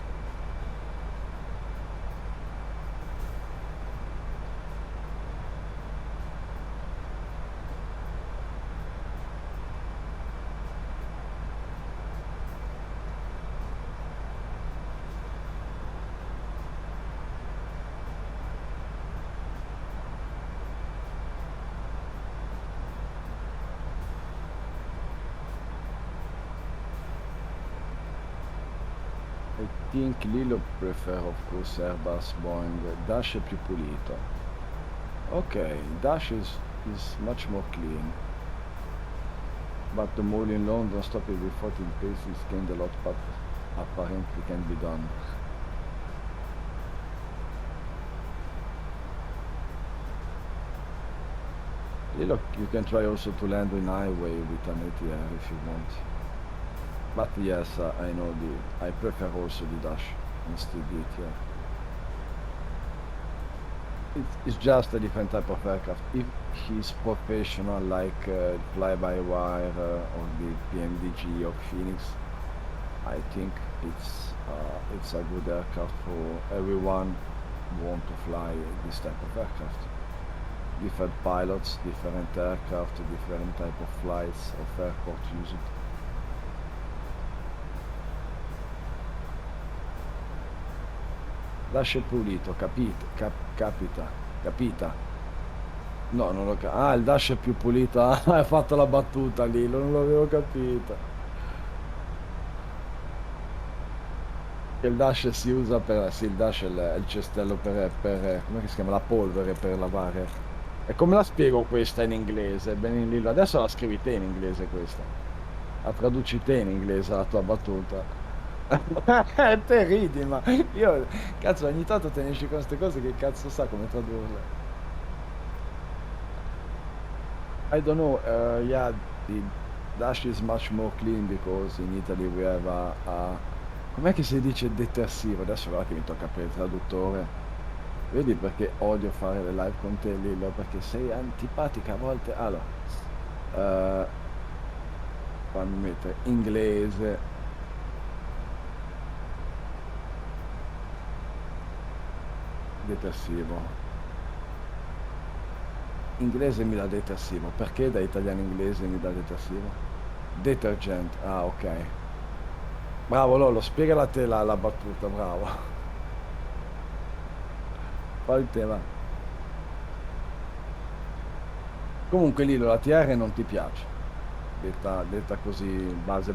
I think Lillo prefer, of course, Airbus, Boeing. Dash è più pulito. Ok, Dash is much more clean. But the mall in London stopped before in places gained a lot, but apparently can be done. Lillo, you can try also to land in highway with an ATR if you want. But yes, I know I prefer also the Dash instead the ATR. It's just a different type of aircraft. If he's professional like fly-by-wire or the PMDG or Phoenix, I think it's a good aircraft for everyone who want to fly this type of aircraft. Different pilots, different aircraft, different type of flights of airport use it. Lascia pulito, capita. No, non lo capito. Ah, il dash è più pulito. Ah, hai fatto la battuta lì, non l'avevo capito. Il dash si usa per... Sì, il dash è il cestello per... Come si chiama? La polvere per lavare. E come la spiego questa in inglese? Benissimo. Adesso la scrivi te in inglese questa. La traduci te in inglese la tua battuta. Te ridi, ma io, cazzo, ogni tanto te ne esci con queste cose che cazzo sa come tradurle. I don't know, yeah, the dash is much more clean because in Italy we have com'è che si dice detersivo? Adesso guarda che mi tocca aprire il traduttore. Vedi perché odio fare le live con te, Lillo, perché sei antipatica a volte. Allora, fammi mettere inglese. Detersivo. Inglese mi dà detersivo. Perché da italiano inglese mi dà detersivo? Detergent. Ah, ok. Bravo Lollo, spiegala a te la battuta, bravo. Fai il tema. Comunque Lillo, la TR non ti piace. Detta così, base.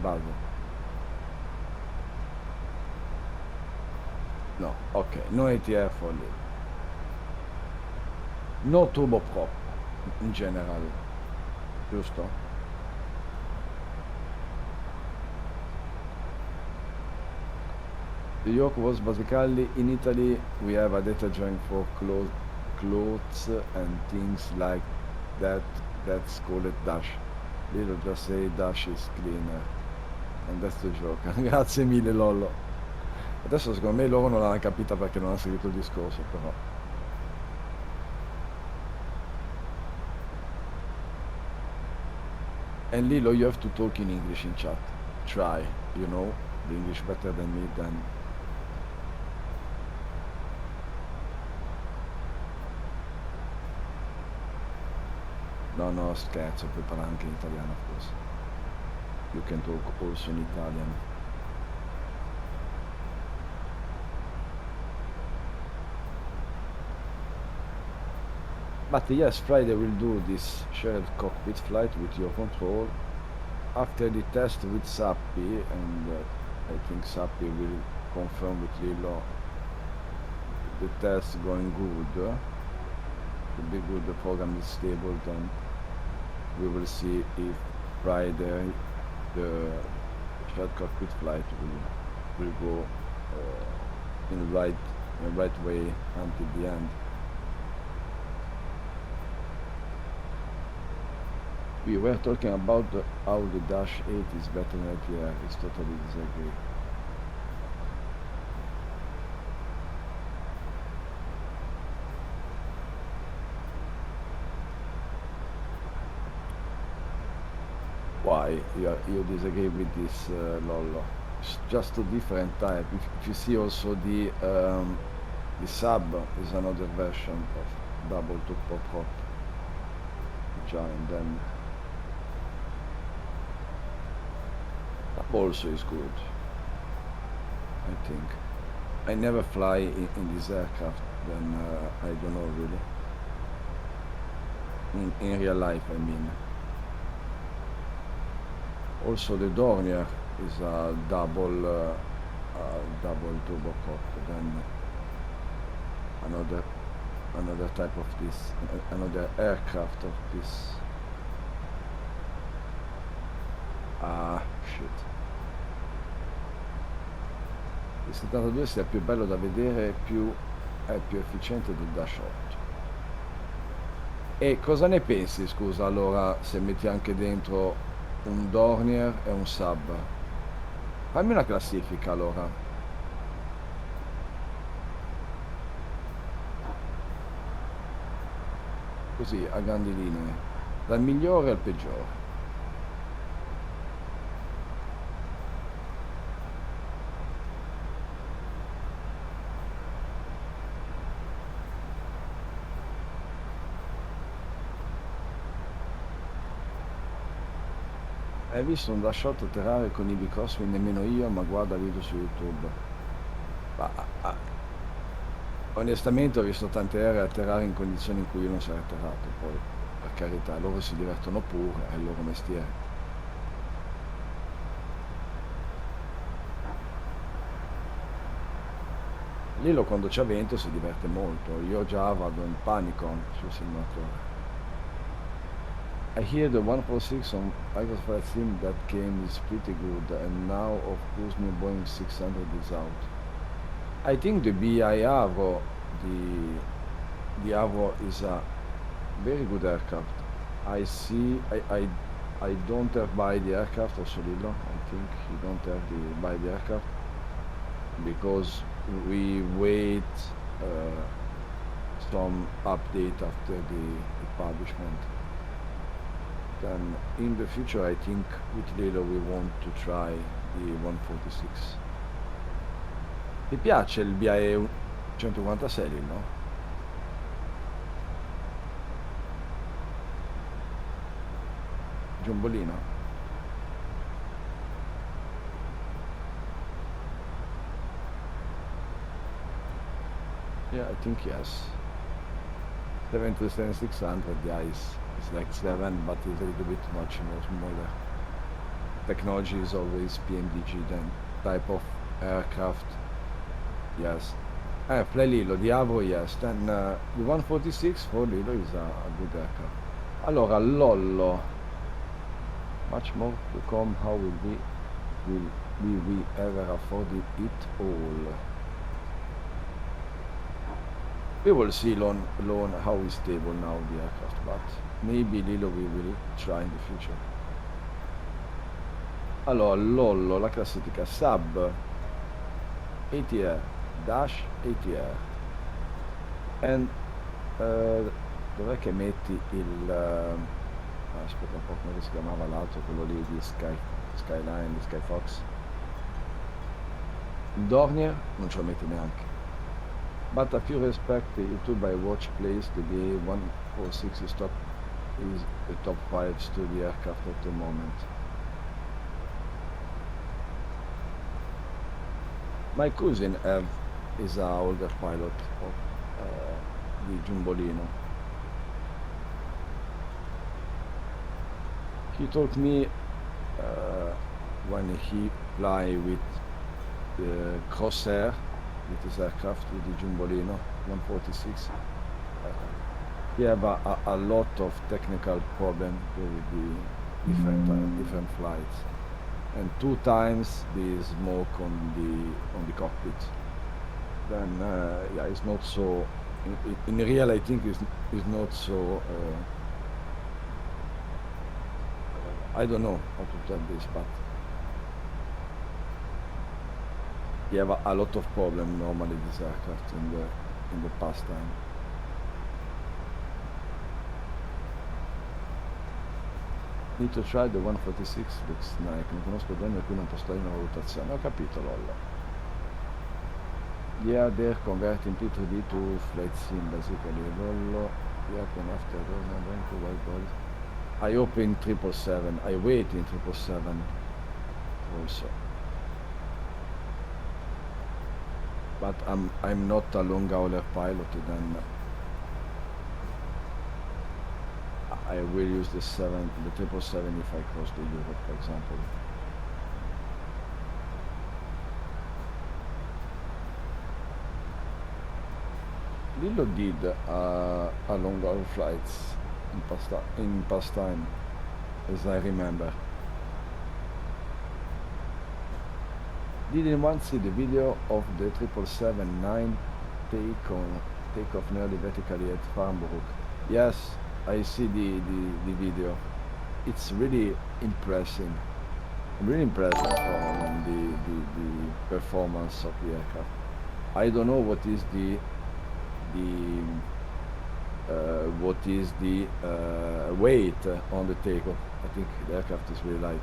No, ok, no ATR for Lillo. No turboprop, in generale, giusto? The yoke was basically, in Italy, we have a detergent for clothes and things like that, that's called dash. Lillo just say dash is cleaner. And that's the joke. Grazie mille Lollo. Adesso secondo me loro non l'hanno capita perché non hanno seguito il discorso, però. And Lillo, you have to talk in English in chat. Try, you know, the English better than me, then... No, scherzo, puoi parlare anche in italiano, of course. You can talk also in Italian. But yes, Friday will do this shared cockpit flight with your control after the test with Sappi, and I think Sappi will confirm with Lillo the test going good. Should be good, the program is stable, then we will see if Friday the shared cockpit flight will go in the right way until the end. We were talking about how the Dash 8 is better than ATR. It's totally disagree. Why you disagree with this, Lollo? It's just a different type. If you see also the sub is another version of double turboprop engine, then also is good, I think. I never fly in this aircraft, then I don't know really. In real life, I mean. Also the Dornier is a double double turboprop, then another type of this, another aircraft of this. Shit. Il 72 sia più bello da vedere, è più efficiente del Dash 8. E cosa ne pensi, scusa, allora, se metti anche dentro un Dornier e un Sub? Fammi una classifica, allora. Così, a grandi linee. Dal migliore al peggiore. Hai visto un Dash 8 atterrare con i B-Crosswind? Nemmeno io, ma guarda video su YouTube. Onestamente ho visto tante aeree atterrare in condizioni in cui io non sarei atterrato, poi per carità, loro si divertono pure, è il loro mestiere. Lillo quando c'è vento si diverte molto, io già vado in panico sul simulatore. I hear the 146 on Microsoft Sim that game is pretty good, and now of course new Boeing 600 is out. I think the Avro, the Avro is a very good aircraft. I don't have buy the aircraft also Lillo. I think you don't have to buy the aircraft because we wait some update after the publishment. Then in the future I think with Lillo we want to try the 146. Ti piace il BAE 146 Lillo? Giombolino? Yeah, I think yes. 737-600, yeah, it's like 7, but it's a little bit much more smaller. Technology is always PMDG, then type of aircraft, yes. flyLILLO, the Avro, yes. Then the 146 for Lillo is a good aircraft. Allora, Lollo, much more to come. How will we ever afford it all? We will see loan how is stable now the aircraft, but maybe Lillo we will try in the future. Allora, Lollo, la classifica Sub, ATR, Dash, ATR. And dov'è che metti il aspetta un po', come si chiamava l'altro, quello lì di Skyline, di Skyfox? Il Dornier non ce lo metti neanche. But a few respect the YouTube I watch place, the BA146 is the top 5 study aircraft at the moment. My cousin is an older pilot of the Giombolino. He told me when he fly with the Crossair, with his aircraft, with the Giombolino 146, he have a lot of technical problem with the different flights, and 2 times the smoke on the cockpit. Then yeah, it's not so. In real, I think it's not so. I don't know how to tell this, but you have a lot of problem normally with aircraft in the past time. Need to try the 146, looks nice. Non conosco bene, qui non posso dare una valutazione. Ho capito, Lollo. Yeah, they're converting P3D to flight sim basically. Lollo, yeah, can after I'm going to white body. I open 777. I wait in 777 also. But I'm not a long hauler pilot, then I will use the 777 if I cross the Europe, for example. Lillo did a longer flights in past time, as I remember. Did anyone see the video of the 777-9 takeoff nearly vertically at Farnborough? Yes, I see the video. It's really impressive. I'm really impressed on the performance of the aircraft. I don't know what is the weight on the takeoff. I think the aircraft is really light,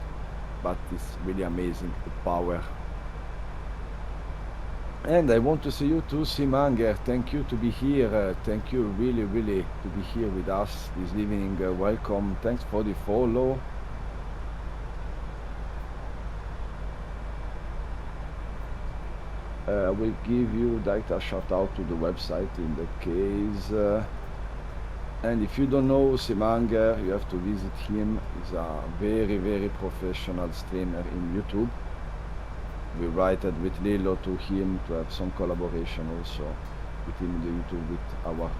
but it's really amazing, the power. And I want to see you too, Simanger. Thank you to be here. Thank you really to be here with us this evening. Welcome. Thanks for the follow. I will give you direct a shout out to the website in that case. And if you don't know Simanger, you have to visit him. He's a very professional streamer in YouTube. We write it with Lillo to him to have some collaboration also with him in the YouTube with our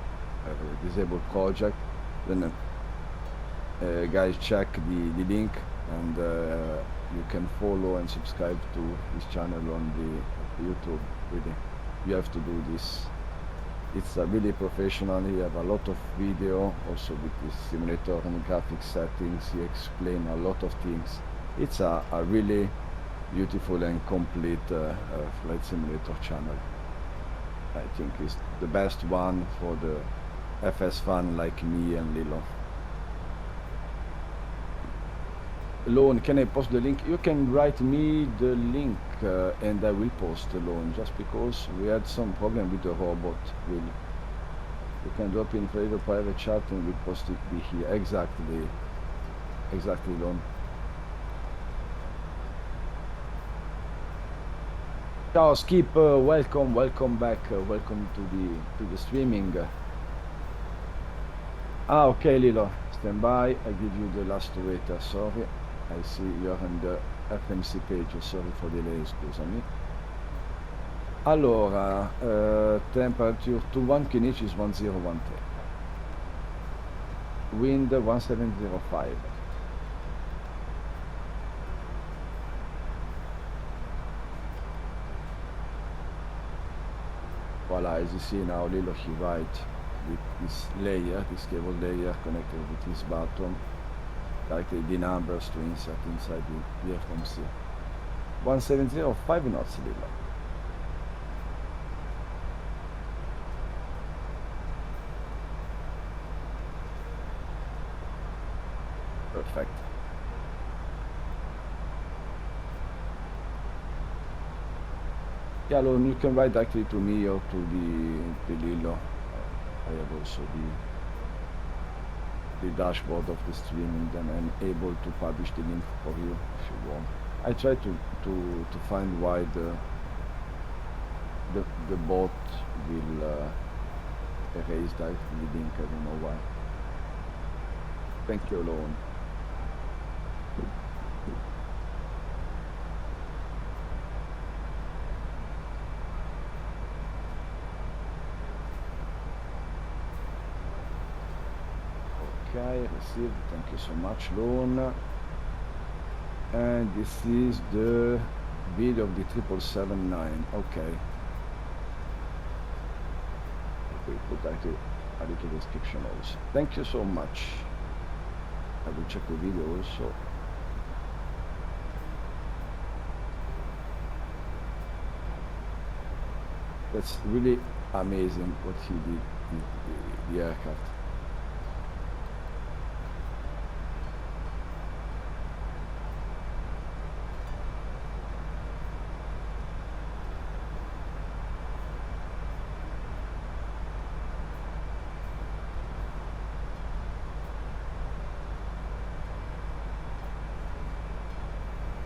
disabled project. Then guys, check the link, and you can follow and subscribe to his channel on the YouTube. Really, you have to do this. It's really professional. He have a lot of video also with this simulator and graphic settings. He explain a lot of things. It's a really beautiful and complete flight simulator channel. I think it's the best one for the FS fan like me and Lillo. Loan, can I post the link? You can write me the link and I will post the loan, just because we had some problem with the robot. You can drop in for the private chat and we'll post it here. Exactly, Loan. Ciao Skip, welcome back, welcome to the streaming. Okay Lillo, stand by, I give you the last waiter, sorry. I see you're on the FMC page, sorry for delay, scusami. Allora, temperature 21 Knichi is 1013. Wind 1705. Voila, as you see now, Lillo he right with this layer, this cable layer connected with this button, directly the numbers to insert inside the FMC. 1705 knots, Lillo. Perfect. Yeah, Lon, you can write directly to me or to the Lillo. I have also the dashboard of the streaming, then I'm able to publish the link for you if you want. I try to find why the bot will erase directly the link. I don't know why. Thank you, Lon. Okay, received. Thank you so much, Lone. And this is the video of the 777-9. Okay. We put that a little description also. Thank you so much. I will check the video also. That's really amazing what he did with the aircraft.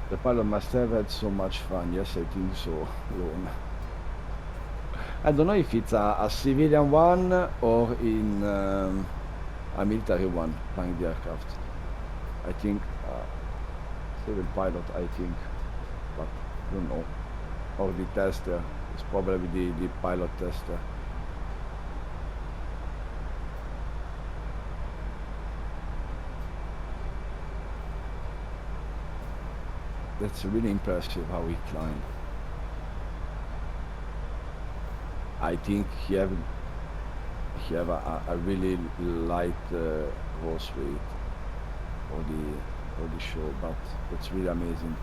The pilot must have had so much fun. Yes, I think so, Lone. I don't know if it's a civilian one or in a military one flying the aircraft. I think civil pilot, I think, but I don't know. Or the tester. It's probably the pilot tester. that's really impressive how he climbed. I think he have a really light horse weight for the show, but it's really amazing.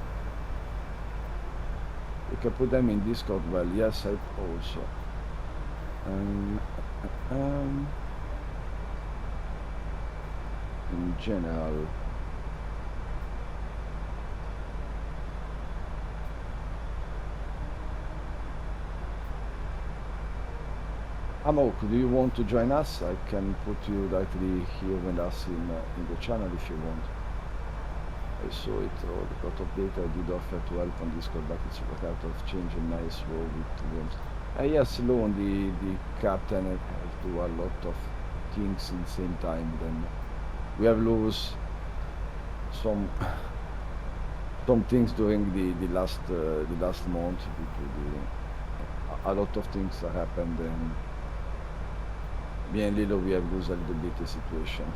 You can put them in Discord. Well, yes, I also. In general. Amok, do you want to join us? I can put you directly here with us in the channel if you want. I saw it, a lot of data. I did offer to help on Discord, but it's a kind of change a nice role with games. Yes, Lone, the captain has to do a lot of things in the same time. Then we have lost some things during the last month due to a lot of things that happened, and me and Lilo, we have lose a little bit the situation.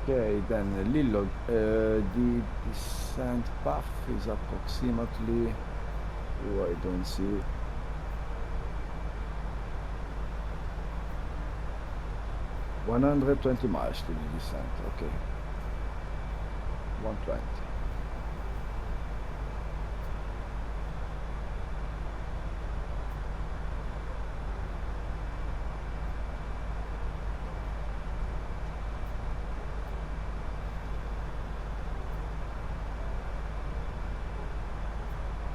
Okay, then Lillo, the descent path is approximately, oh, I don't see, 120 miles to the descent, okay, 120.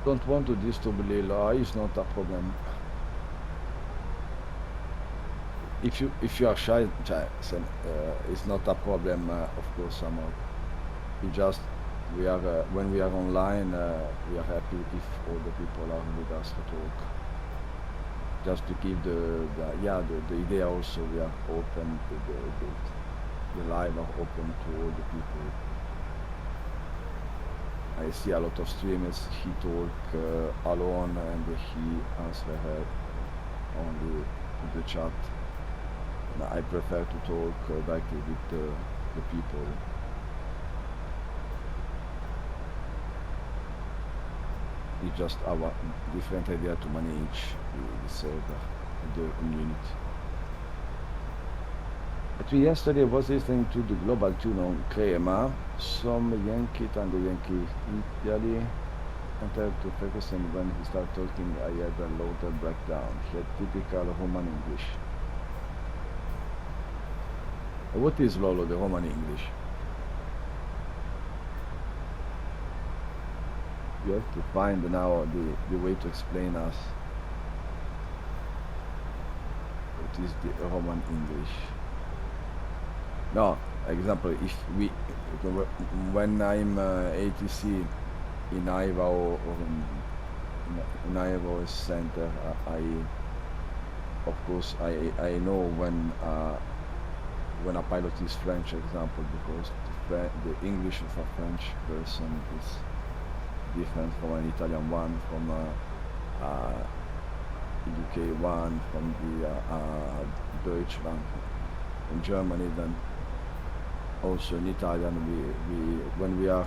Don't want to disturb Lilo, it's not a problem. If you are shy, it's not a problem, of course. We are when we are online, we are happy if all the people are with us to talk. Just to keep the idea also, we are open to the live are open to all the people. I see a lot of streamers, he talk alone and he answer only to the chat. And I prefer to talk directly with the people. It's just our different idea to manage the server, the community. But yesterday was listening to the global tune on Crema, some Yankee and the Yankee Italy entered to Ferguson. When he started talking, I had a loaded breakdown. He had typical Roman English. What is Lolo, the Roman English? You have to find now the way to explain us what is the Roman English. No, example, when I'm ATC in Iowa or in Iowa center, of course I know when a pilot is French, example, because the English of a French person is different from an Italian one, from a UK one, from the Deutsch one. In Germany, then also in Italian, when we are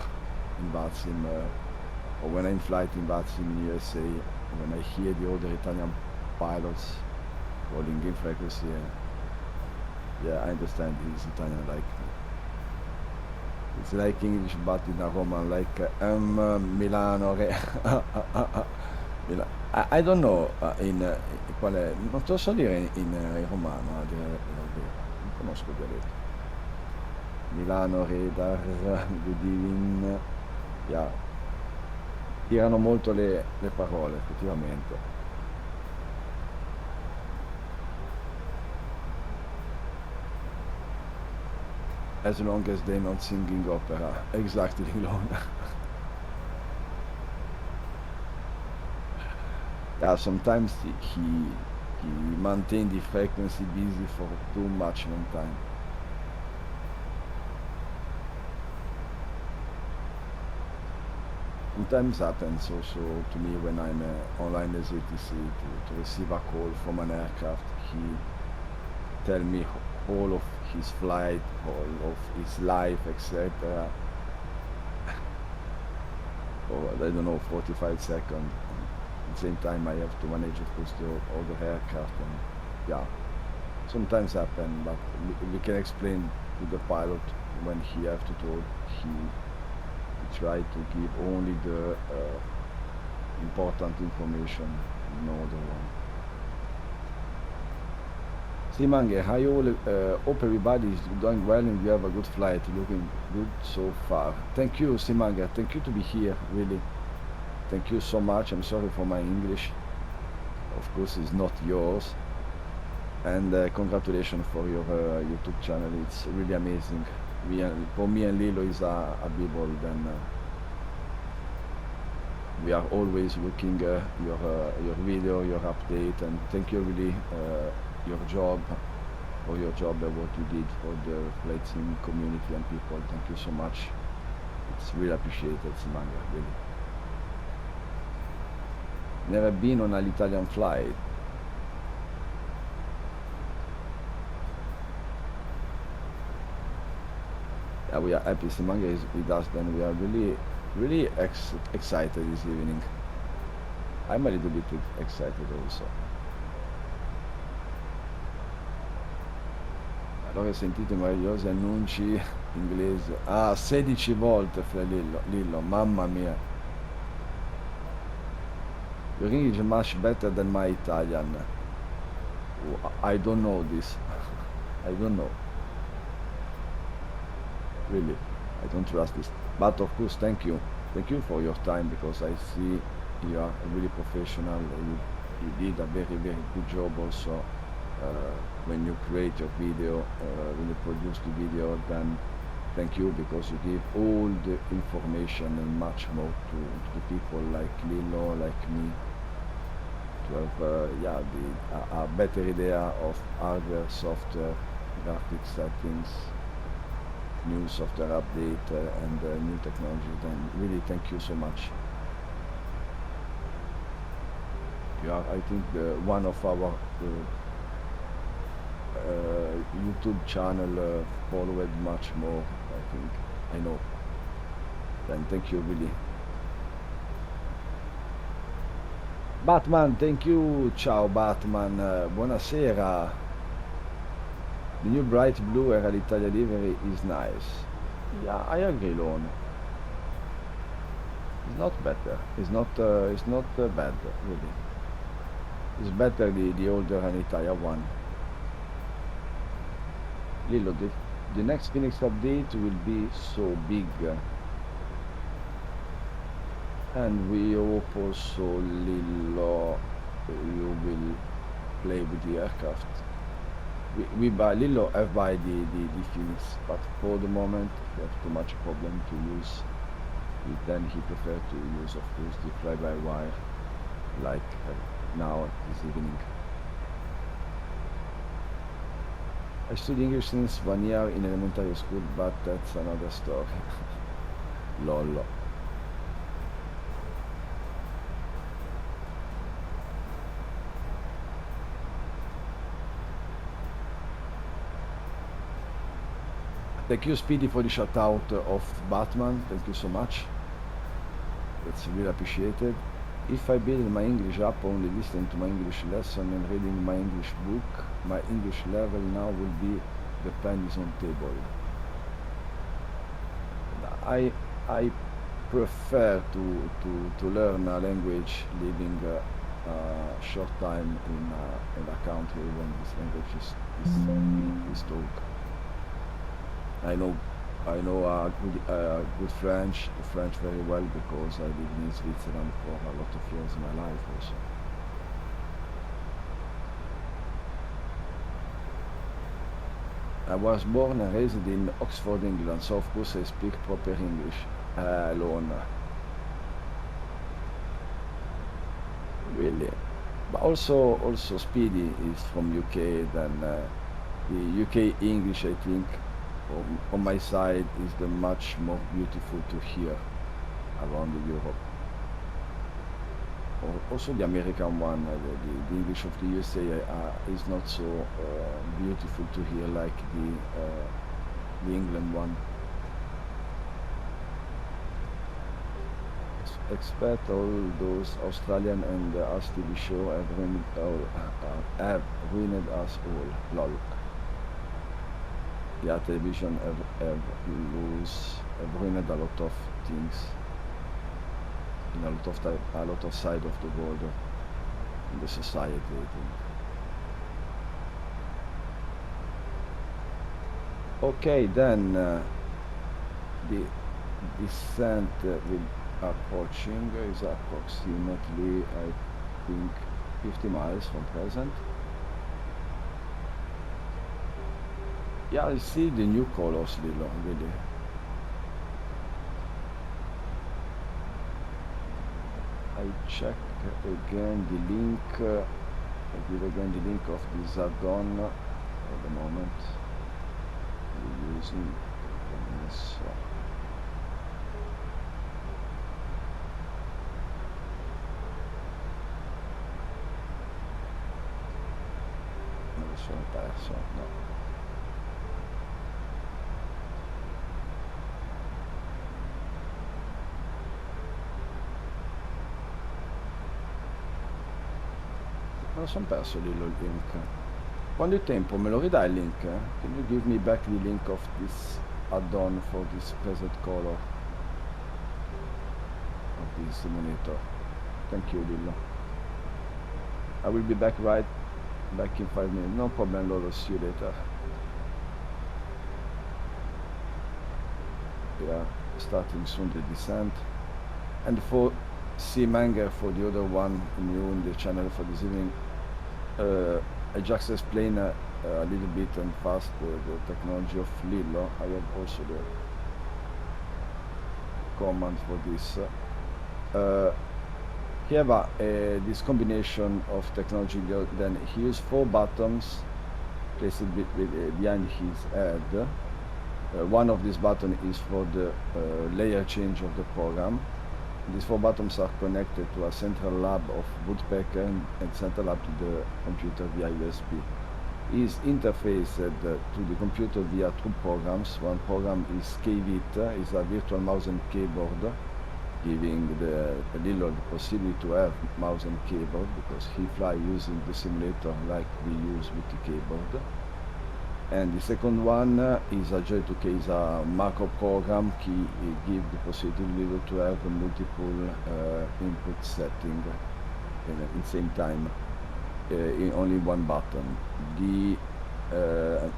in Batsim, or when I'm flying Batsim in USA, when I hear the other Italian pilots calling in frequency, yeah, I understand he's Italian like me. It's like English, but in a Roman, like Milano. I don't know quale, non te lo so dire in romano, non conosco il dialetto. Milano, Radar, Gudin, yeah. Tirano molto le parole, effettivamente. As long as they're not singing opera, exactly, Lona. Yeah, sometimes he maintain the frequency busy for too much long time. sometimes happens also to me when I'm online as ATC to receive a call from an aircraft. He tell me all of his flight, all of his life, etc. Or I don't know, 45 seconds. At the same time, I have to manage, of course, the other aircraft, and yeah, sometimes happen. But we can explain to the pilot when he have to talk. He try to give only the important information, no other one. Simange, hi all, hope everybody is doing well and you have a good flight, looking good so far. Thank you, Simange, thank you to be here, really. Thank you so much. I'm sorry for my English. Of course, it's not yours. And congratulations for your YouTube channel. It's really amazing. For me and Lilo is a Bible. Then we are always looking your video, your update, and thank you really your job and what you did for the flight sim community and people. Thank you so much. It's really appreciated, Simanga, really. Never been on an Italian flight. Yeah, we are happy Simanga is with us, then we are really excited this evening. I'm a little bit excited also. Allora sentite meravigliosi annunci inglesi. Ah, 16 volte flyLILLO, mamma mia. Your English is much better than my Italian. I don't know this. I don't know. Really, I don't trust this. But of course, thank you. Thank you for your time, because I see you are really professional. You did a very, very good job also when you create your video, when you produce the video. Then thank you, because you give all the information and much more to the people like Lilo, like me, to have a better idea of hardware, software, graphic settings, new software update, and new technology. Then really thank you so much. You are, I think, one of our YouTube channel followed much more, I think. I know. Then thank you really. Batman, thank you. Ciao Batman, buonasera. The new bright blue Air Italia livery is nice. Yeah, I agree, Lone. It's not better. It's not bad, really. It's better the older Italia one. Lilo, the next Phoenix update will be so big. And we hope also, Lilo, you will play with the aircraft. We buy Lilo, have buy the Phoenix, but for the moment we have too much problem to use. Then he prefer to use, of course, the fly-by-wire, like now this evening. I studied English since 1 year in elementary school, but that's another story. Lol. Thank you, Speedy, for the shout out of Batman. Thank you so much. That's really appreciated. If I build my English up only listening to my English lesson and reading my English book, my English level now will be the pen is on table. I prefer to learn a language living a short time in a country when this language is talked. I know good French very well, because I lived in Switzerland for a lot of years in my life also. I was born and raised in Oxford, England, so of course I speak proper English alone. Really. But also Speedy is from UK, then the UK English, I think, on my side is the much more beautiful to hear around Europe. Also the American one, the English of the USA is not so beautiful to hear like the England one. Expect all those Australian and us TV show have ruined us all. Lol. Yeah, television have ruined a lot of things in a lot of side of the world in the society, I think. Okay, then the descent with approaching is approximately, I think, 50 miles from present. Yeah, I see the new colors, Lillo, really. I check again the link. I give again the link of the Zardon at the moment. We're using this. Non lo sono perso, no. Me lo sono perso lì il link. Quando è tempo me lo ridai il link? Can you give me back the link of this add-on for this preset color of this simulator? Thank you, Lillo. I will be back in 5 minutes. No problem, Lolo. See you later. We are starting soon the descent. And for Seamanger, for the other one new in the channel for this evening, I just explain a little bit and fast the technology of Lillo. I have also the command for this. He have this combination of technology. Then he used 4 buttons placed behind his head. One of these buttons is for the layer change of the program. These 4 buttons are connected to a central lab of Woodpecker and central lab to the computer via USB. Is interfaced to the computer via 2 programs. One program is KVIT, is a virtual mouse and keyboard, giving the Lillo the possibility to have mouse and keyboard because he fly using the simulator like we use with the keyboard. And the second one is a J2K, is a macro program. He gives the possibility to have multiple input setting in same time in only one button. The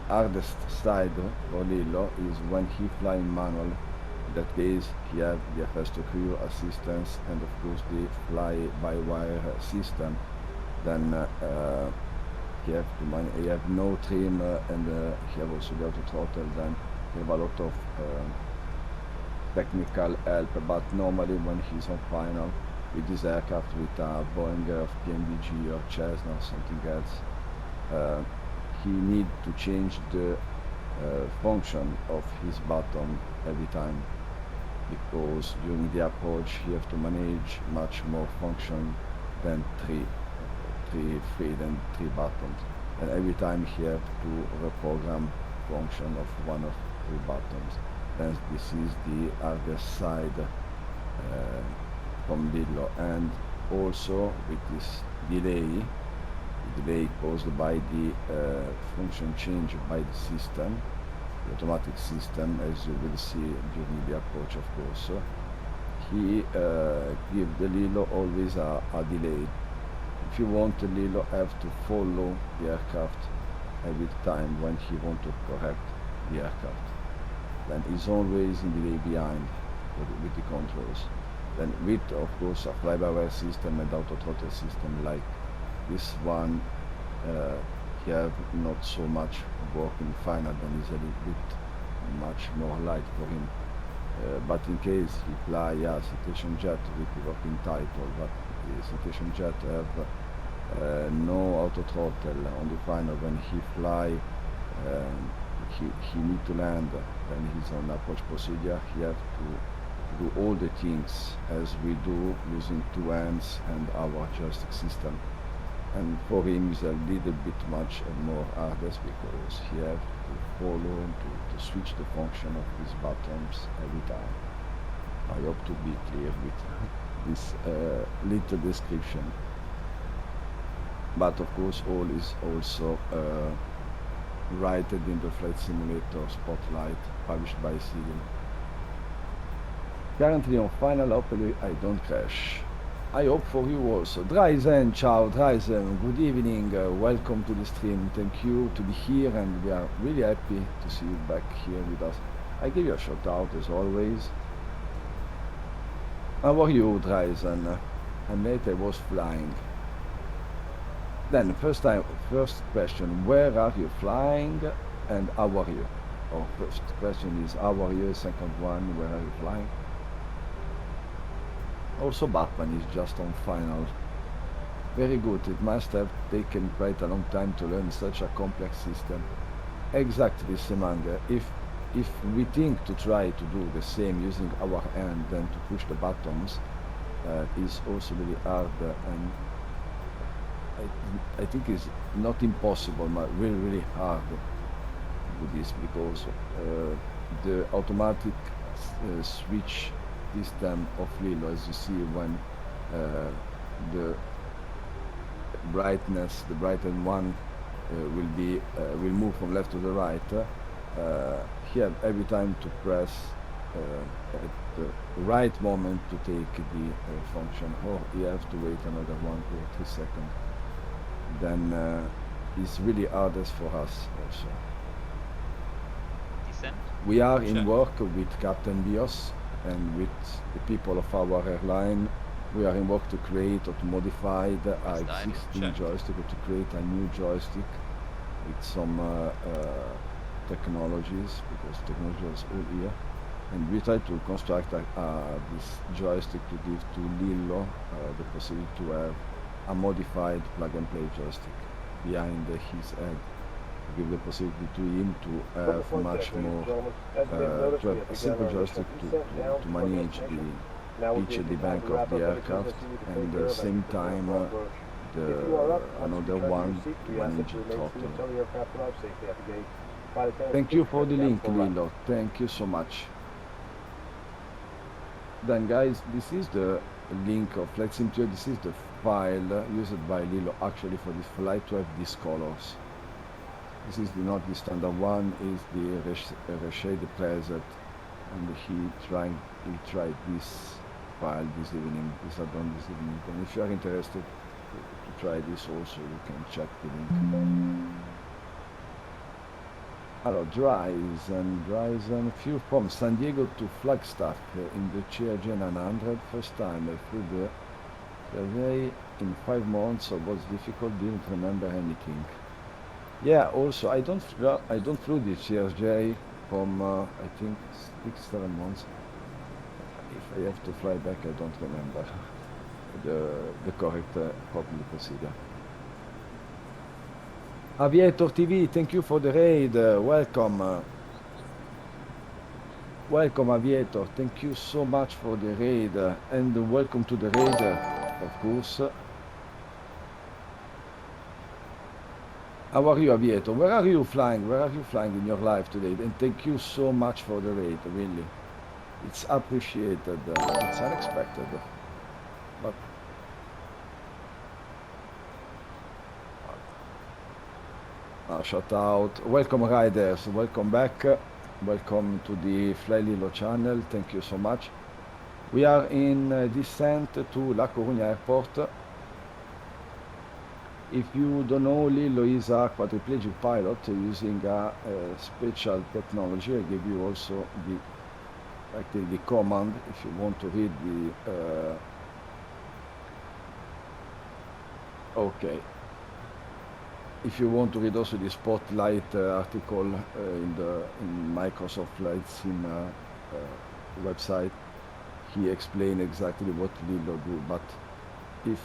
hardest side for Lillo is when he fly in manual. In that case, he have the first crew assistance and of course the fly-by-wire system. Then he have no trim and he have also the auto throttle. Then he have a lot of technical help, but normally when he's on final with this aircraft, with a Boeing PMDG or Cessna or something else, he need to change the function of his button every time, because during the approach he have to manage much more function than three buttons, and every time he have to reprogram function of one of 3 buttons. Then this is the other side from Lillo. And also with this delay, the delay caused by the function change by the system, the automatic system, as you will see during the approach, of course, he give the Lillo always a delay. If you want, the Lillo have to follow the aircraft every time when he want to correct the aircraft. Then he's always in delay behind with the controls. Then with, of course, a fly-by-wire system and auto throttle system like this one, he have not so much work in final, then is a little bit much more light for him. But in case he fly citation jet with the working title, but the citation jet have no auto throttle on the final. When he fly, he need to land, then he's on approach procedure, he have to do all the things as we do using 2 hands and our joystick system. And for him is a little bit much more hardest because he have to follow to switch the function of these buttons every time. I hope to be clear with this little description. But of course all is also written in the Flight Simulator Spotlight published by Civil. Currently on final, hopefully I don't crash. I hope for you also. Draisen, ciao Draisen, good evening, welcome to the stream, thank you to be here, and we are really happy to see you back here with us. I give you a shout out as always. How are you, Draisen? And later I was flying. Then first question, where are you flying and how are you? Or first question is how are you, second one, where are you flying? Also Batman is just on final. Very good, it must have taken quite a long time to learn such a complex system. Exactly, Semanga. If we think to try to do the same using our hand and to push the buttons, is also really hard, and I think it's not impossible, but really hard to do this because the automatic switch system of LEBL, as you see when the brightened one will move from left to the right. Here every time to press at the right moment to take the function, or you have to wait another 1 or 2 seconds. Then it's really hardest for us also. Descent? We are in work with Captain Bios and with the people of our airline. We are in work to create or to modify the existing joystick, or to create a new joystick with some technologies, because technology is all here. And we try to construct this joystick to give to LEBL the possibility to have a modified plug-and-play joystick behind his head, to give the possibility to him to have much more, to have a simple joystick to manage the pitch at the bank of the aircraft, and at the same time another one to manage the throttle. Thank you for the link, LEBL. Thank you so much. Then guys, this is the link of Flight Simulator. This is the file used by LEBL actually for this flight to have these colors. This is not the standard one, is the reshade preset, and he tried this file this evening, this add-on this evening. And if you are interested to try this also, you can check the link. Hello, Draisen, flew from San Diego to Flagstaff in the CRJ 900, first time through the survey in 5 months, so was difficult, didn't remember anything. Yeah, also I don't flew the CRJ from I think 6-7 months. If I have to fly back, I don't remember the correct properly procedure. Aviator TV, thank you for the raid. Welcome. Welcome, Aviator. Thank you so much for the raid. And welcome to the raid, of course. How are you, Aviator? Where are you flying? Where are you flying in your life today? And thank you so much for the raid, really. It's appreciated. It's unexpected. But shout out. Welcome, riders. Welcome back. Welcome to the flyLILLO channel. Thank you so much. We are in descent to La Coruña airport. If you don't know, LEBL is a quadriplegic pilot using a special technology. I give you also the command if you want to read the okay. If you want to read also the Spotlight article in Microsoft Flight Sim website, he explained exactly what LEBL do. But if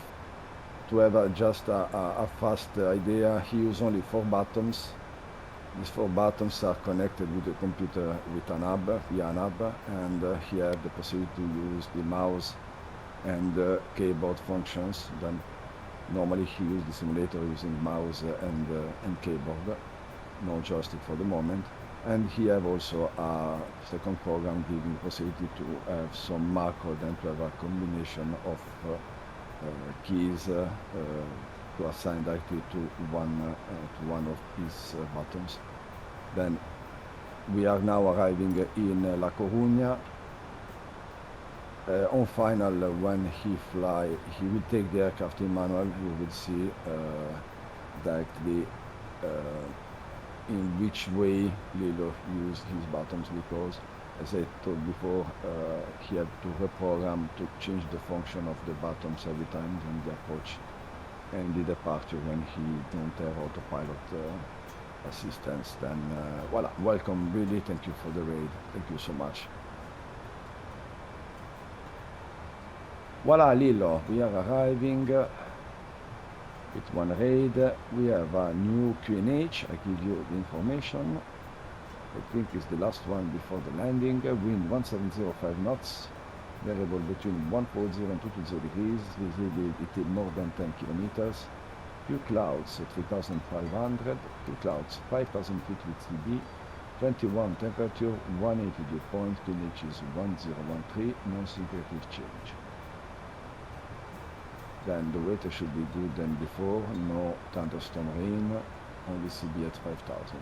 to have just a fast idea, he uses only 4 buttons. These 4 buttons are connected with the computer with an hub, via an hub, and here I have the possibility to use the mouse and keyboard functions. Then normally he uses the simulator using mouse and keyboard, no joystick for the moment. And here I have also a second program giving the possibility to have some macro, then to have a combination of keys to assign directly to one of these buttons. Then we are now arriving in La Coruña. On final, when he will take the aircraft in manual. You will see directly in which way Lillo used his buttons, because as I told before, he had to reprogram to change the function of the buttons every time during the approach and the departure when he don't have autopilot assistance. Then voila, welcome Billy, thank you for the raid, thank you so much. Voila Lillo, we are arriving with one raid. We have a new QNH, I give you the information. I think it's the last one before the landing. Wind 1705 knots, variable between 140 and 220 degrees, visibility more than 10 kilometers. Few clouds 3,500, few clouds 5,000 feet with CB, 21 temperature, 180 dew point, QNH is 1013, non-synchrotic change. Then the weather should be good than before, no thunderstorm rain, only CB at 5,000.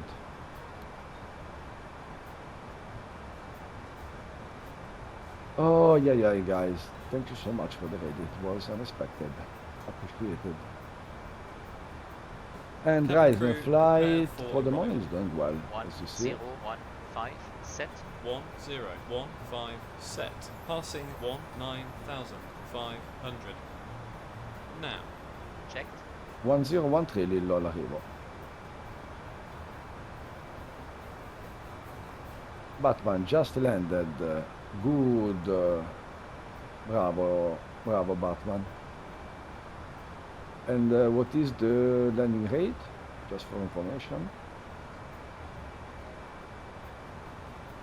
Oh yeah guys, thank you so much for the raid, it was unexpected, appreciated. And rise and flight for the moment is doing well, as you see. 1015 set. 1015 set, passing 19,500. Now. Checked. 1013 Lillo all'arrivo. Batman just landed. Good. Bravo Batman. And what is the landing rate? Just for information.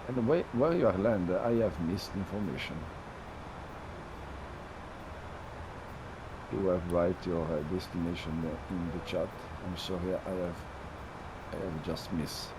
And where you are landed, I have missed information. You have write your destination in the chat. I'm sorry, I have just missed.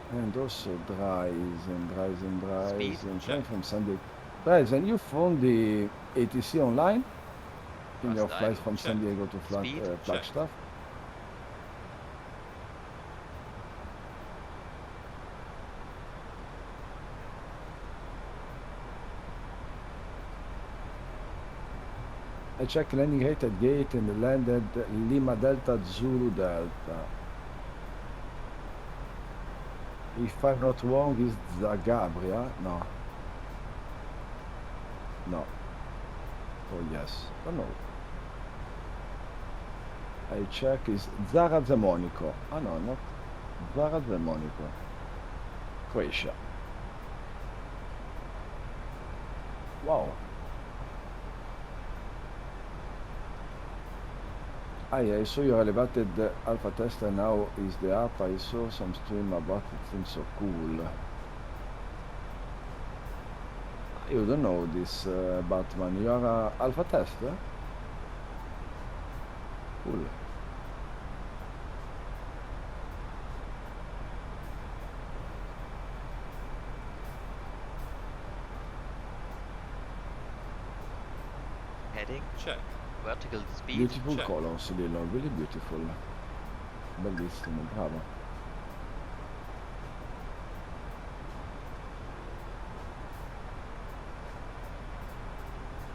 And also dries and flying from San Diego. Dries, and you found the ATC online in your flight from San Diego to Flagstaff? I checked landing rate at gate and landed Lima Delta Zulu Delta. If I'm not wrong, is Zagabria? No. No. Oh yes. Oh no. I check is Zara Zemonico. Oh no, not Zara Zemonico. Croatia. Wow. I saw you elevated the alpha tester, now is the app. I saw some stream about it, seems so cool. You don't know this, Batman, you are a alpha tester? Cool. Heading. Check. Vertical speed. Beautiful check. colors, Lillo, really beautiful. Bellissimo, bravo.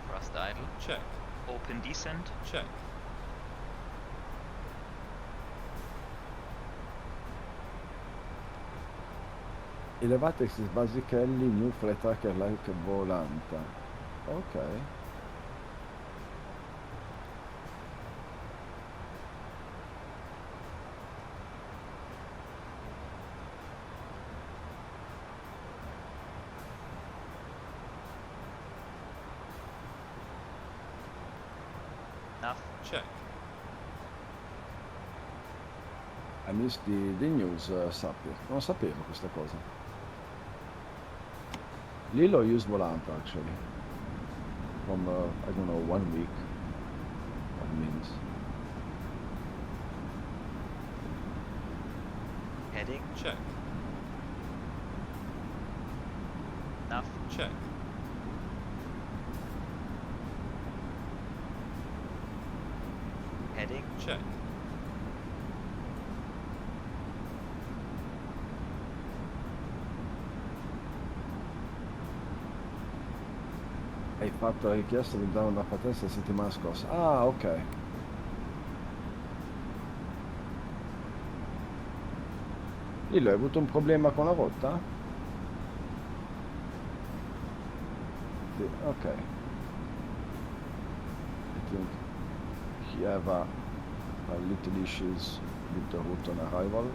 Thrust idle. Check. Open descent. Check. Elevatex is basically new flight tracker like Volanta. Okay. Enough. Check. I missed the news, Sapir. Non sapevo questa cosa. Lillo used Volant actually. From, I don't know, 1 week. That means. Heading. Check. Enough. Check. Heading. Check. Hai fatto la richiesta di dare una partenza la settimana scorsa. Ah, ok. Lillo, hai avuto un problema con la rotta? Sì, ok. I think he have a little issues with the route on arrival.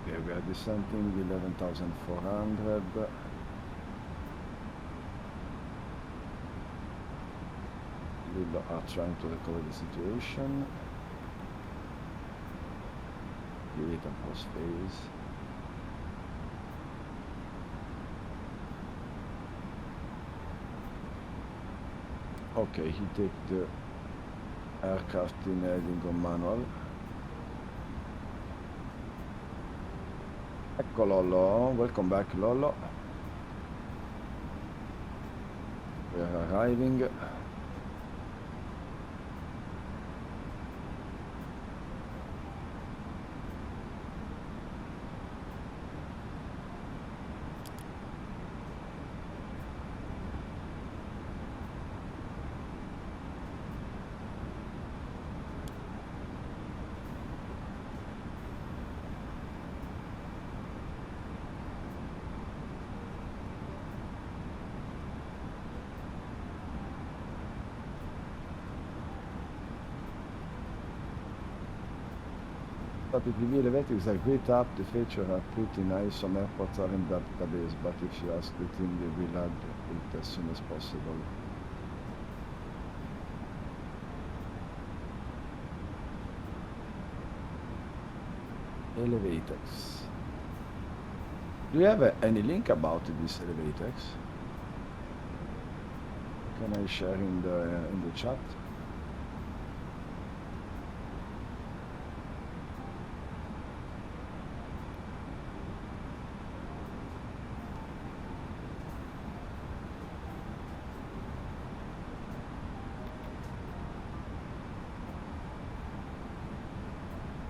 Okay, we are descending 11,400. Lillo are trying to recover the situation. Give it a pause phase. Okay, he take the aircraft in heading on manual. Ecco Lollo, welcome back Lollo. We are arriving. But the PV elevators are great up, the feature are pretty nice, some airports are in database, but if you ask the team, they will add it as soon as possible. Elevators. Do you have any link about this elevators? Can I share in the chat?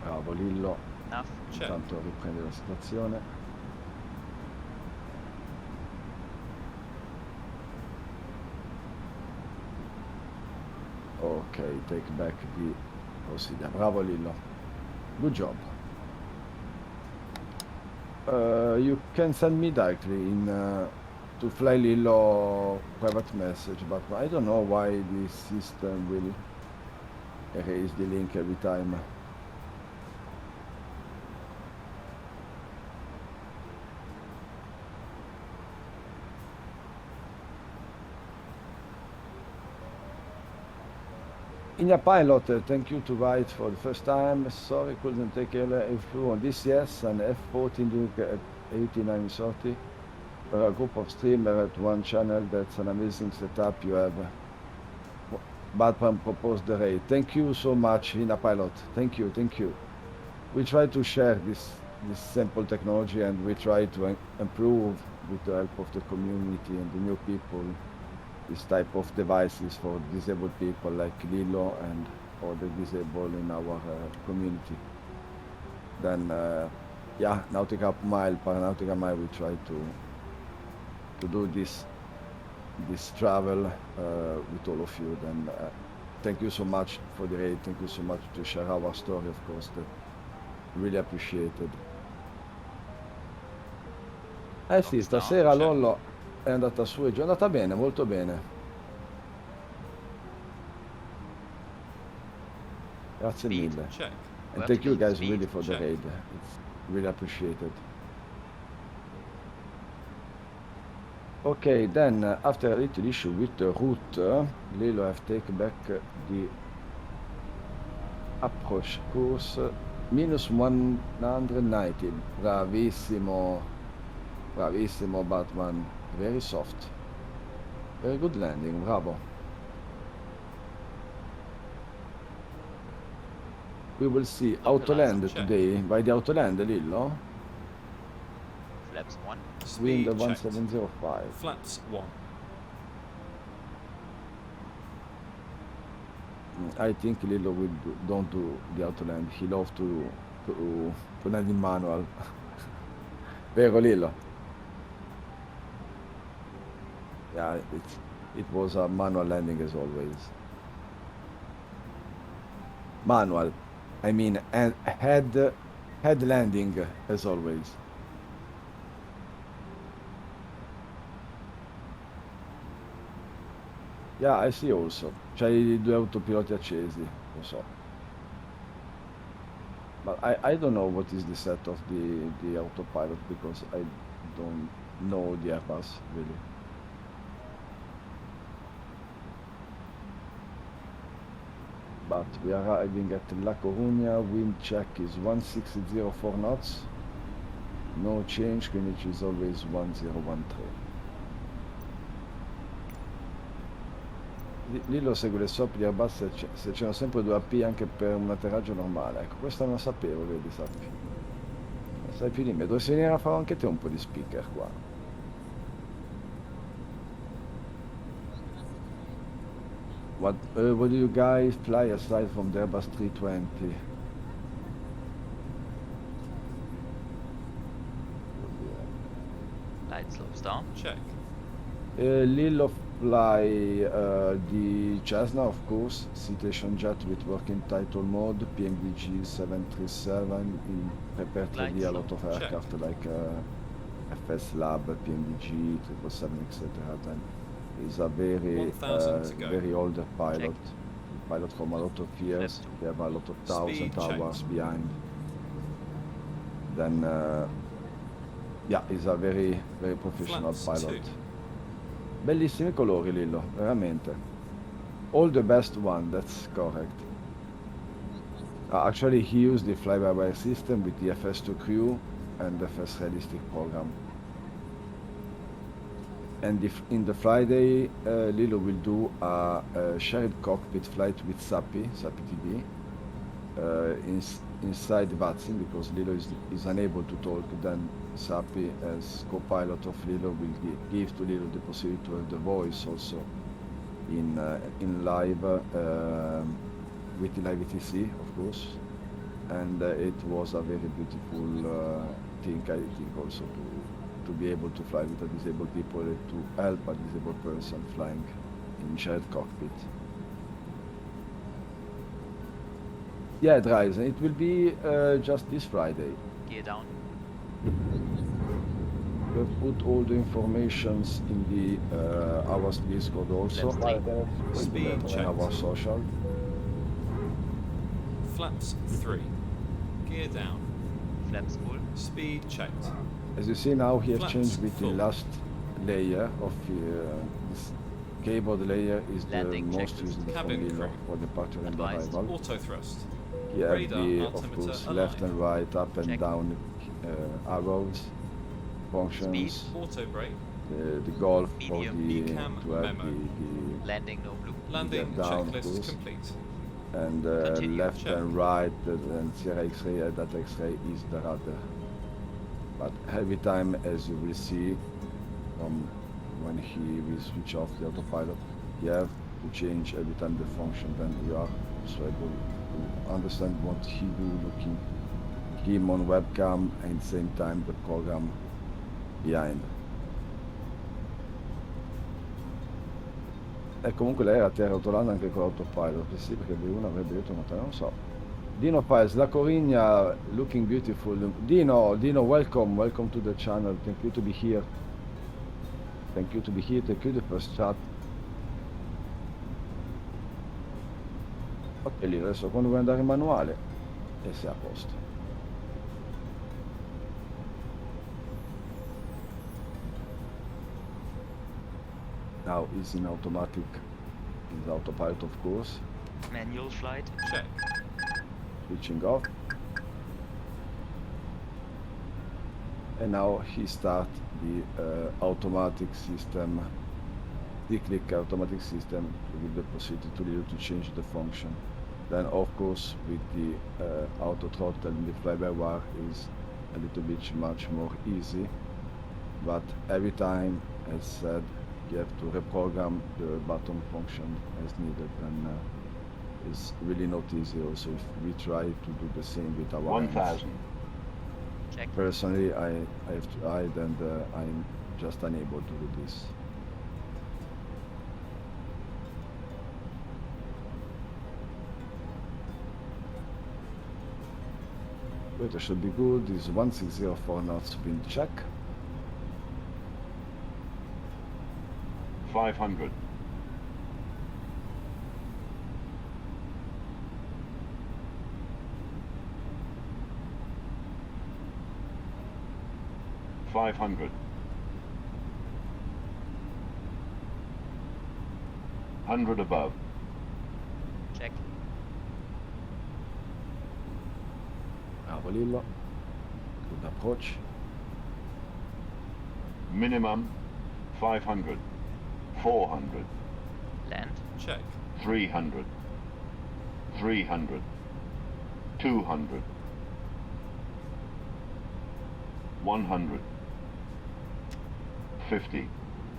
Bravo Lillo, Enough. Check. intanto riprende la situazione. Ok, take back the Ossidia. Bravo Lillo. Good job. You can send me directly in to flyLILLO private message, but I don't know why this system will erase the link every time. In a pilot, thank you to write for the first time. Sorry, couldn't take a flew on this. Yes, an F14 Duke at 8930. A group of streamers at one channel. That's an amazing setup you have. Batman proposed the rate. Thank you so much, in a pilot. Thank you, thank you. We try to share this simple technology, and we try to improve with the help of the community and the new people this type of devices for disabled people like Lillo and other disabled in our community. Then, yeah, Nautica Mile, Paranautica Mile, we try to do this travel with all of you. Then, thank you so much for the raid. Thank you so much to share our story, of course. That Really appreciated. Sì, Top stasera down, check. Lollo è andata su e giù, è andata bene, molto bene. Grazie Speed mille. check. And thank you Vertical guys speed, really for the check. raid. It's really appreciated. Okay, then after a little issue with the route, Lilo have taken back the approach course minus 190. Bravissimo, bravissimo Batman. Very soft. Very good landing, bravo. We will see Autoland check. today. By the Autoland, Lillo. Flaps 1. Wind Speed checked. 1705. Flaps 1. I think Lillo will don't do the Autoland. He loves to land in manual. Vero Lillo? Yeah, it was a manual landing as always. Manual. I mean, and head landing as always. Yeah, I see also. C'hai i due autopiloti accesi, lo so. But I don't know what is the set of the autopilot because I don't know the Airbus really. But we are arriving at La Coruña. Wind check is 1604 knots. No change. Greenwich is always 1013. Lillo segue le SOP di Airbus se c'erano sempre 2 AP anche per un atterraggio normale. Ecco, questa non la sapevo, vedi, sappi. Non sai più di me. Dovresti venire a fare anche te un po' di speaker qua. What do you guys fly aside from the Airbus 320? Light slopes down. Check. Lillo fly the Cessna, of course, citation jet with working title mode, PMDG 737, prepared to be a lot of aircraft like FS Lab, PMDG, 777, etc. Then is a very older pilot. Pilot from a lot of years. They have a lot of 1,000 hours behind. Then, yeah, he's a very professional pilot. Bellissimi colori, Lillo, veramente. All the best one, that's correct. Actually, he used the fly-by-wire system with the FS2 crew and the FS realistic program. And if in the Friday, Lillo will do a shared cockpit flight with SAPI TV, inside VATSIM, because Lillo is unable to talk. Then SAPI, as co-pilot of Lillo, will give to Lillo the possibility to have the voice also in live with the live ETC, of course. And it was a very beautiful thing, I think, also to be able to fly with a disabled people, to help a disabled person flying in shared cockpit. Yeah, Dries, it will be just this Friday. Gear down. We've put all the informations in the our Discord also. Speed and checked. our social. Flaps 3. Gear down. Flaps full. Speed checked. As you see now, he has Flaps changed with the full. last layer of this keyboard layer is Landing the most checklist. used Cabin for Lillo crew. for departure and Advised. arrival. Auto thrust. He has Radar the, of altimeter course, aligned. left and right, up and Check. down arrows, functions, Speed. Auto brake. the golf for Medium. the Ecam to have memo. the Landing no blue. Landing down, of checklist course. complete. and Continue. left Check. and right and Sierra X-ray and that X-ray is the rudder. But every time, as you will see, when he will switch off the autopilot, you have to change every time the function. Then you are also able to understand what he do, looking him on webcam and at the same time the program behind. E comunque lei era a terra rotolando anche con l'autopilot, sì, perché B1 avrebbe detto, ma te non so. Dino Files, La Coruña, looking beautiful. Dino, welcome to the channel. Thank you to be here. Thank you to be here. Thank you the first chat. Ok, lì adesso quando vuoi andare in manuale e sei a posto. Now it's in automatic, in autopilot of course. Manual flight. Check. Switching off. And now he start the automatic system, cyclic automatic system to give the possibility to Lillo to change the function. Then of course with the auto throttle and the fly-by-wire is a little bit much more easy, but every time, as said, you have to reprogram the button function as needed, and it's really not easy also if we try to do the same with our 1,000. Check. Personally, I have to hide, and I'm just unable to do this. Wait, it should be good. This 1604 knots wind check. 500. 500. 100 above. Check. Bravo Lillo. Good approach. Minimum 500. 400. Land. Check. 300. 300. 200. 100. 50.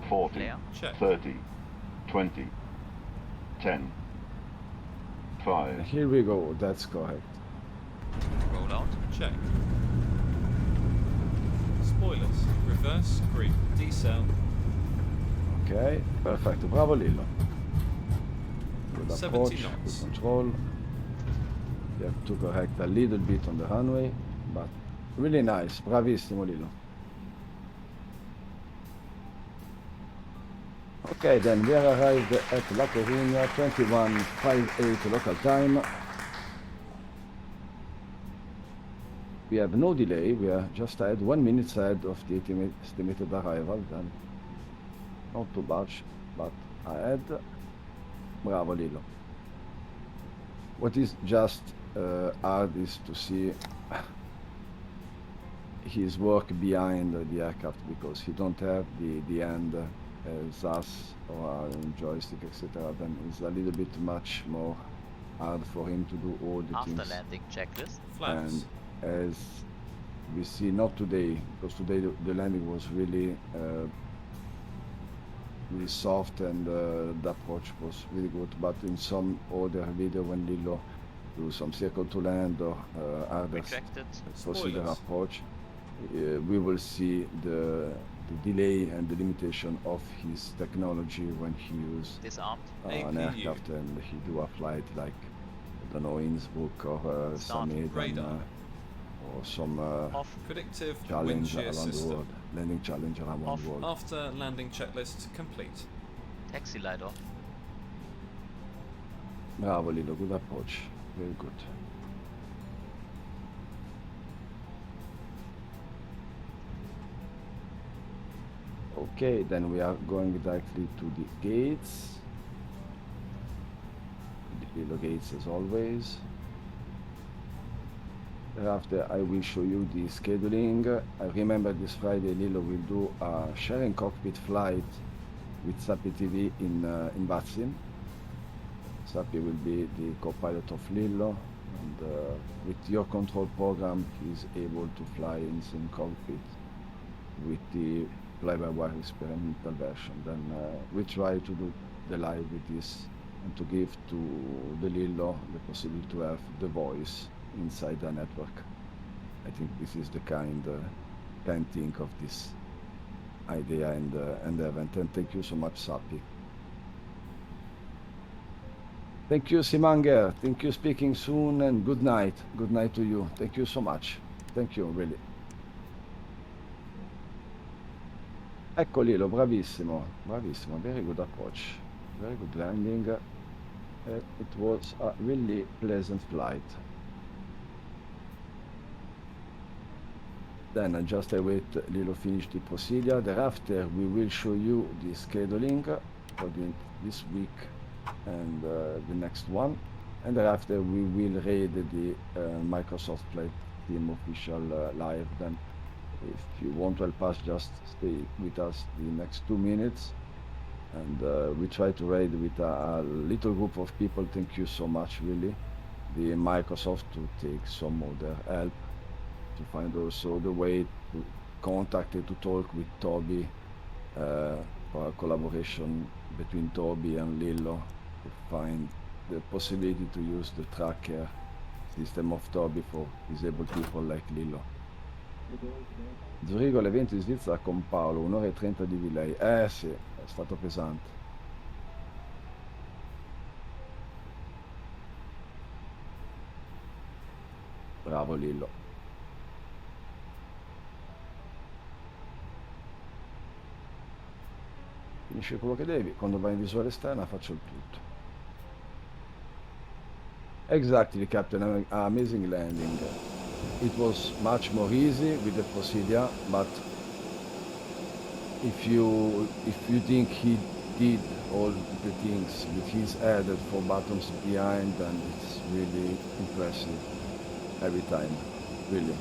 40. Flare. Check. 30. 20. 10. 5. Here we go. That's correct. Roll out. Check. Spoilers. Reverse. Green. Decel. Ok, perfetto. Bravo Lillo. Good 70 approach, good knots. control. You have to correct a little bit on the runway, but really nice. Bravissimo Lillo. Okay, then we are arrived at La Coruña, 21:58 local time. We have no delay. We are just ahead 1 minute ahead of the estimated arrival. Then not too much, but ahead. Bravo Lillo. What is just hard is to see his work behind the aircraft, because he don't have the end as us or joystick, etc. Then it's a little bit much more hard for him to do all the After things. landing checklist. Flaps. And as we see, not today, because today the landing was really really soft, and the approach was really good, but in some other video when Lillo do some circle to land or other Retracted. procedure Spoilers. approach, we will see the delay and the limitation of his technology when he use Disarmed. an APU. aircraft and he do a flight like, I don't know, Innsbruck or Start. Summit, Radar. or some Off. Predictive wind challenge shear around the system. world, landing challenge around Off. the world. After landing checklist complete. Taxi light off. Bravo Lillo, good approach, very good. Okay, then we are going directly to the gates. The Lillo gates as always. Thereafter I will show you the scheduling. I remember this Friday Lillo will do a sharing cockpit flight with Sappi TV in Varzin. Sappi will be the co-pilot of Lillo, and with your control program he's able to fly in same cockpit with the fly-by-wire experimental version. Then we try to do the live with this and to give to the Lillo the possibility to have the voice inside the network. I think this is the kind thing of this idea, and event. And thank you so much, Sappi. Thank you, Simanger. Thank you, speaking soon, and good night. Good night to you. Thank you so much. Thank you, really. Ecco Lilo, bravissimo, bravissimo. Very good approach. Very good landing. It was a really pleasant flight. Then I just await Lilo finish the procedure. Thereafter, we will show you the scheduling for this week and the next one. And thereafter, we will raid the Microsoft Flight Team official live. Then, if you want to help us, just stay with us the next 2 minutes. And we try to raid with a little group of people. Thank you so much, really. The Microsoft to take some of their help, to find also the way to contact and to talk with Toby for a collaboration between Toby and Lillo to find the possibility to use the tracker system of Toby for disabled people like Lillo. Zurigo alle 20 di Svizzera con Paolo, 1 ora e 30 di delay. Sì, è stato pesante. Bravo Lillo. Finisce quello che devi, quando vai in visuale esterna faccio il tutto. Exactly, Captain, amazing landing. It was much more easy with the procedure, but if you think he did all the things with his head and 4 buttons behind, then it's really impressive every time, really.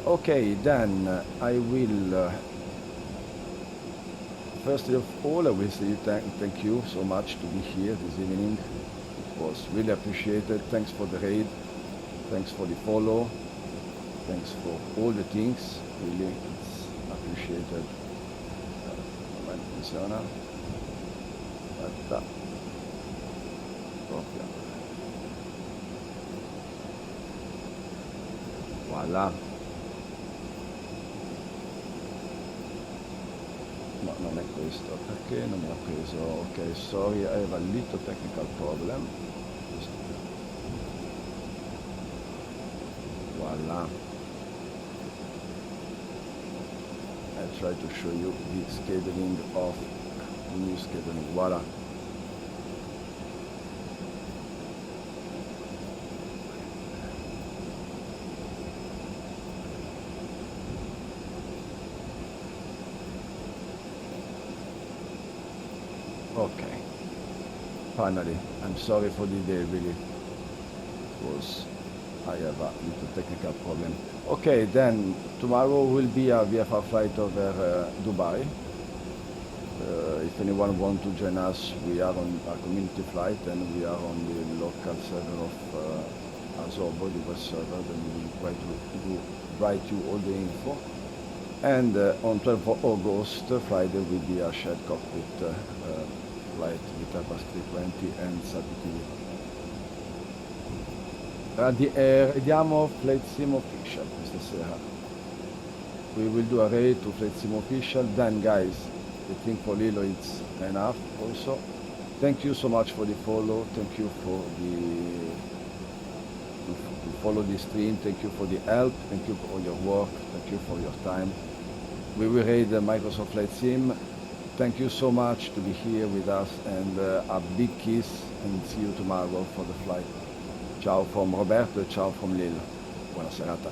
Okay, then I will first of all I will say thank you so much to be here this evening. It was really appreciated. Thanks for the raid, thanks for the follow, thanks for all the things, really it's appreciated. Moment, funziona. Aspetta. Proprio. Voilà. No, non è questo, perché non mi ha preso? Ok, sorry, I have a little technical problem. Voila. I try to show you the scheduling of the new scheduling. Voila. Okay, finally, I'm sorry for the delay, really, because I have a little technical problem. Okay, then tomorrow will be a VFR flight over Dubai. If anyone wants to join us, we are on a community flight and we are on the local server of Azobo, the web server, then we will try to write you all the info. And on 12th of August, Friday, will be a shared cockpit flight with Airbus A32NX and SATTV. Vediamo Flight Sim Official questa sera. We will do a raid to Flight Sim Official. Then guys, I think for Lilo it's enough also. Thank you so much for the follow. Thank you for to follow the stream. Thank you for the help. Thank you for all your work. Thank you for your time. We will raid the Microsoft Flight Sim. Thank you so much to be here with us, and a big kiss, and see you tomorrow for the flight. Ciao from Roberto e ciao from Lille. Buona serata.